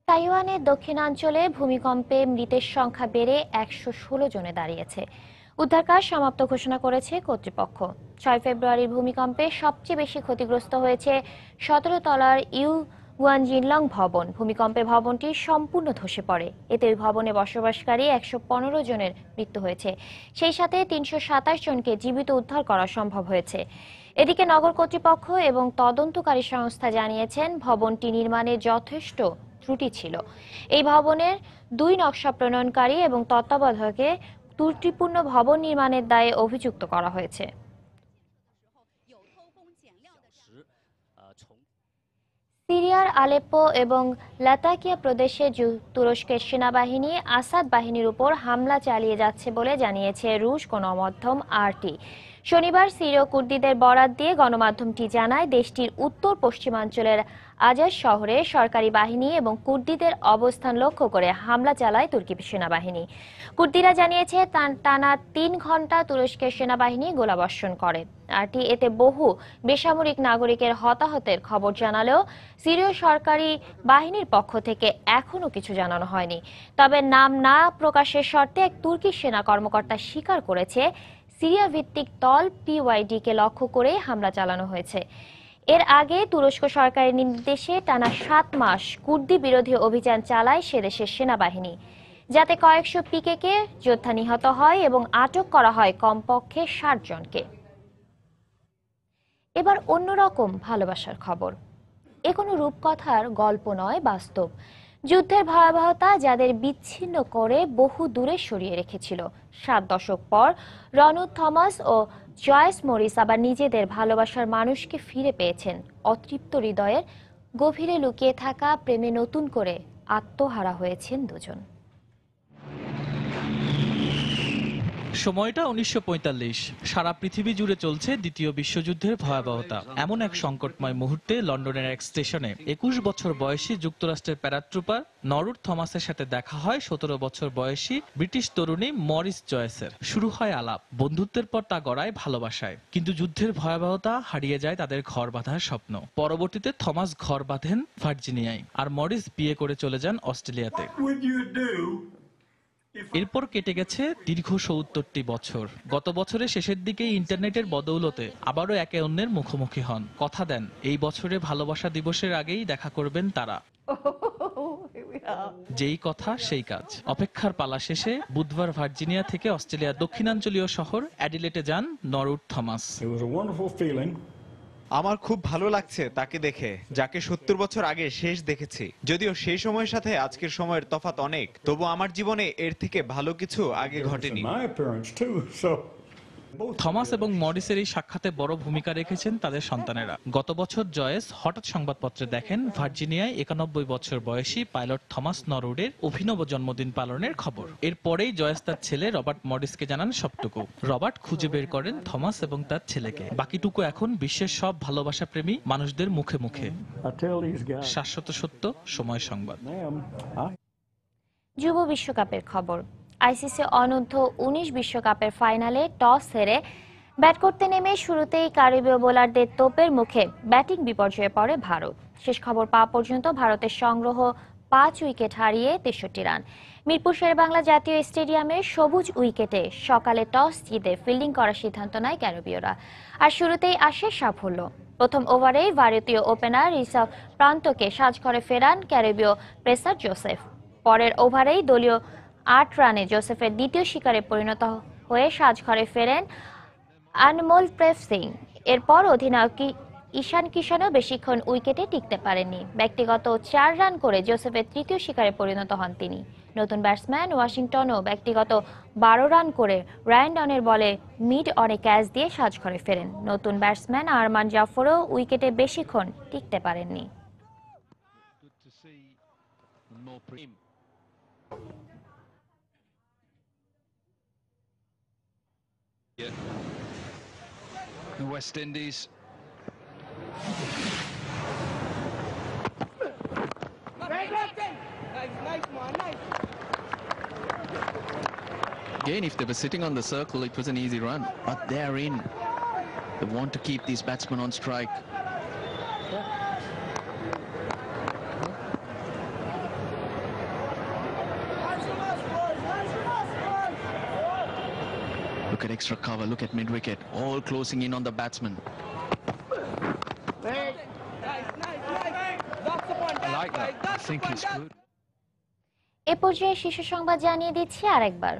তাইওয়ানের দক্ষিণাঞ্চলে ভূমিকম্পে মৃতের সংখ্যা বেড়ে 116 জনে দাঁড়িয়েছে। উদ্ধার কাজ সমাপ্ত ঘোষণা করেছে কর্তৃপক্ষ। 6 ফেব্রুয়ারির ভূমিকম্পে সবচেয়ে বেশি ক্ষতিগ্রস্ত হয়েছে 17 তলার ইউ গুয়ানজিনলং ভবন। ভূমিকম্পে ভবনটি সম্পূর্ণ ধসে পড়ে। এতে ওই ভবনে বসবাসকারী 115 জনের মৃত্যু হয়েছে। সেই সাথে 327 জনকে জীবিত উদ্ধার করা সম্ভব হয়েছে। এদিকে নগর কর্তৃপক্ষ এবং তদন্তকারী সংস্থা জানিয়েছেন ভবনটি নির্মাণে যথেষ্ট ত্রুটি ছিল। এই ভবনের 2 নকশা প্রণয়নকারী এবং তত্ত্বাবধায়ককে ত্রুটিপূর্ণ ভবন নির্মাণের দায়ে অভিযুক্ত করা হয়েছে। সিরিয়ার আলেপ্পো এবং লাতাকিয়া প্রদেশে তুরস্কের সেনাবাহিনী আসাদ বাহিনীর উপর হামলা চালিয়ে যাচ্ছে বলে জানিয়েছে রুশ গণমাধ্যম আরটি। শনিবার সিরীয় কুর্দিদের বরাত দিয়ে গণমাধ্যমটি জানায় দেশটির উত্তর পশ্চিমাঞ্চলের আজাজ শহরে সরকারি বাহিনী এবং কুর্দিদের অবস্থান লক্ষ্য করে হামলা চালায় তুর্কি সেনাবাহিনী। কুর্দিরা জানিয়েছে টানা 3 ঘন্টা তুরস্কের সেনাবাহিনী গোলাবর্ষণ করে। আরটি এতে বহু বেসামরিক নাগরিকের হতাহতের খবর জানালেও সিরীয় সরকারি বাহিনীর পক্ষ থেকে এখনো কিছু জানানো হয়নি। তবে নাম না প্রকাশের শর্তে এক তুর্কি সেনা কর্মকর্তা স্বীকার করেছে সিরিয়া ভিত্তিক দল পিওয়াইডি কে লক্ষ্য করে হামলা চালানো হয়েছে। এর আগে তুরস্ক সরকারের নির্দেশে টানা 7 মাস কুর্দি বিরোধী অভিযান চালায় সেদেশের সেনাবাহিনী, যাতে কয়েকশো পিকেকে যোদ্ধা নিহত হয় এবং আটক করা হয় কমপক্ষে 60 জনকে। এবার অন্যরকম ভালোবাসার খবর। এ কোনো রূপকথার গল্প নয়, বাস্তব। যুদ্ধের ভয়াবহতা যাদের বিচ্ছিন্ন করে বহু দূরে সরিয়ে রেখেছিল। 7 দশক পর রনউড থমাস ও জয়েস মরিস আবার নিজেদের ভালোবাসার মানুষকে ফিরে পেয়েছেন। অতৃপ্ত হৃদয়ের গভীরে লুকিয়ে থাকা প্রেমে নতুন করে আত্মহারা হয়েছেন দুজন। সময়টা 1945। সারা পৃথিবী জুড়ে চলছে দ্বিতীয় বিশ্বযুদ্ধের ভয়াবহতা। এমন এক সংকটময় মুহূর্তে লন্ডনের এক স্টেশনে 21 বছর বয়সী যুক্তরাষ্ট্রের প্যারাট্রুপার নরউড থমাসের সাথে দেখা হয় 17 বছর বয়সী ব্রিটিশ তরুণী মরিস জয়েসের। শুরু হয় আলাপ, বন্ধুত্বের পর তা গড়ায় ভালোবাসায়। কিন্তু যুদ্ধের ভয়াবহতা হারিয়ে যায় তাদের ঘর বাঁধার স্বপ্ন। পরবর্তীতে থমাস ঘর বাঁধেন ভার্জিনিয়ায়, আর মরিস বিয়ে করে চলে যান অস্ট্রেলিয়াতে। এরপর কেটে গেছে দীর্ঘ 70টি বছর। গত বছরের শেষের দিকে ইন্টারনেটের বদৌলতে আবারও একে অন্যের মুখোমুখি হন। কথা দেন এই বছরে ভালোবাসা দিবসের আগেই দেখা করবেন তারা। যেই কথা সেই কাজ। অপেক্ষার পালা শেষে বুধবার ভার্জিনিয়া থেকে অস্ট্রেলিয়ার দক্ষিণাঞ্চলীয় শহর অ্যাডিলেটে যান নরউড থমাস। আমার খুব ভালো লাগছে তাকে দেখে, যাকে 70 বছর আগে শেষ দেখেছি। যদিও সেই সময়ের সাথে আজকের সময়ের তফাৎ অনেক, তবু আমার জীবনে এর থেকে ভালো কিছু আগে ঘটেনি। থমাস এবং মরিসের এই সাক্ষাতে বড় ভূমিকা রেখেছেন তাদের সন্তানেরা। গত বছর জয়েস হঠাৎ সংবাদপত্রে দেখেন ভার্জিনিয়ায় 91 বছর বয়সী পাইলট থমাস নরউডের অভিনব জন্মদিন পালনের খবর। এরপরেই জয়েস তার ছেলে রবার্ট মরিসকে জানান সবটুকু। রবার্ট খুঁজে বের করেন থমাস এবং তার ছেলেকে। বাকিটুকু এখন বিশ্বের সব ভালোবাসা প্রেমী মানুষদের মুখে মুখে। শাশ্বত সত্য, সময় সংবাদ। যুব বিশ্বকাপের খবর। আইসিসি অনূর্ধ্ব 19 বিশ্বকাপের ফাইনালে টস হেরে ব্যাট করতে নেমে শুরুতেই ক্যারিবীয় বোলারদের তোপের মুখে ব্যাটিং বিপর্যয়ে পড়ে ভারত। শেষ খবর পাওয়া পর্যন্ত ভারতের সংগ্রহ 5 উইকেট হারিয়ে 63 রান। মিরপুর শেরেবাংলা জাতীয় স্টেডিয়ামের সবুজ উইকেটে সকালে টস জিতে ফিল্ডিং করার সিদ্ধান্ত নেয় ক্যারিবীয়রা। আর শুরুতেই আসে সাফল্য। প্রথম ওভারেই ভারতীয় ওপেনার ঋষভ প্রান্তকে সাজঘরে ফেরান ক্যারিবীয় পেসার জোসেফ। পরের ওভারেই দলীয় 8 রানে জোসেফের দ্বিতীয় শিকারে পরিণত হয়ে সাজঘরে ফেরেন আনমোল প্রেম সিং। এরপর অধিনায়ক ঈশান কিষানও বেশিক্ষণ উইকেটে টিকতে পারেননি। ব্যক্তিগত 4 রান করে জোসেফের তৃতীয় শিকারে পরিণত হন তিনি। নতুন ব্যাটসম্যান ওয়াশিংটনও ব্যক্তিগত 12 রান করে রায়ান ডনের বলে মিড অনে ক্যাচ দিয়ে সাজঘরে ফেরেন। নতুন ব্যাটসম্যান আরমান জাফরও উইকেটে বেশিক্ষণ টিকতে পারেননি। The West Indies. Again, if they were sitting on the circle, it was an easy run. But they're in. They want to keep these batsmen on strike. Look at extra cover, look at mid-wicket, all closing in on the batsman. think it's good. এ পর্যায়ে শীর্ষ সংবাদ জানিয়ে দিচ্ছি আরেকবার।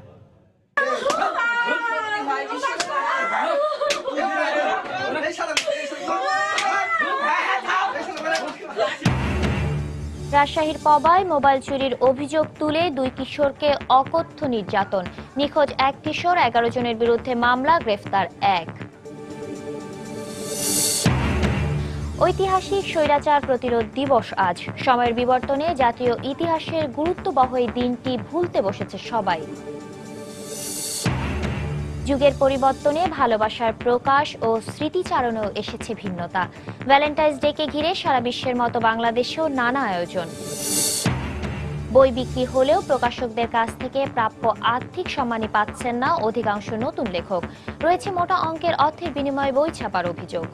রাজশাহীর পবায় mobile চুরির অভিযোগ তুলে 2 কিশোরকে অকথ্য নির্যাতন, নিখোঁজ 1 কিশোর, 11 জনের বিরুদ্ধে মামলা, গ্রেফতার 1। ঐতিহাসিক স্বৈরাচার প্রতিরোধ দিবস আজ। সময়ের বিবর্তনে জাতীয় ইতিহাসের গুরুত্ববহ এই দিনটি ভুলতে বসেছে সবাই। যুগের পরিবর্তনে ভালোবাসার প্রকাশ ও স্মৃতিচারণেও এসেছে ভিন্নতা। ভ্যালেন্টাইন্স ডেকে ঘিরে সারা বিশ্বের মতো বাংলাদেশেও নানা আয়োজন। বই বিক্রি হলেও প্রকাশকদের কাছ থেকে প্রাপ্য আর্থিক সম্মানই পাচ্ছেন না অধিকাংশ নতুন লেখক। রয়েছে মোটা অঙ্কের অর্থের বিনিময়ে বই ছাপার অভিযোগ।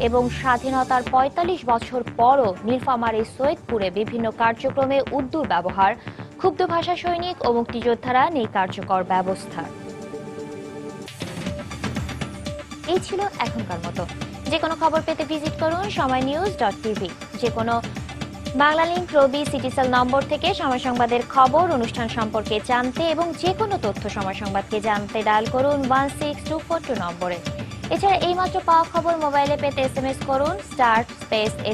এবং স্বাধীনতার ৪৫ বছর পরও নীলফামারী সৈয়দপুরে বিভিন্ন কার্যক্রমে উর্দুর ব্যবহার, ক্ষুব্ধ ভাষা সৈনিক ও মুক্তিযোদ্ধারা নেই কার্যকর ব্যবস্থা। এই ছিল এখনকার মতো। যে কোনো খবর পেতে ভিজিট করুন সময়নিউজ.tv। যে কোনো বাংলা লিংক, রবি, সিটিসেল নম্বর থেকে সময় সংবাদের খবর, অনুষ্ঠান সম্পর্কে জানতে এবং যে কোনো তথ্য সময় সংবাদকে জানতে ডায়াল করুন 16242 নম্বরে। এছাড়া এইমাত্র পাওয়া খবর মোবাইলে পেতে SMS করুন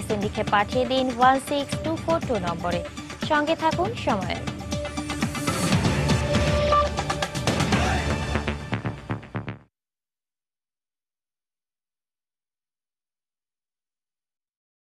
*SN লিখে পাঠিয়ে দিন 16242 নম্বরে। সঙ্গে থাকুন সময়ের।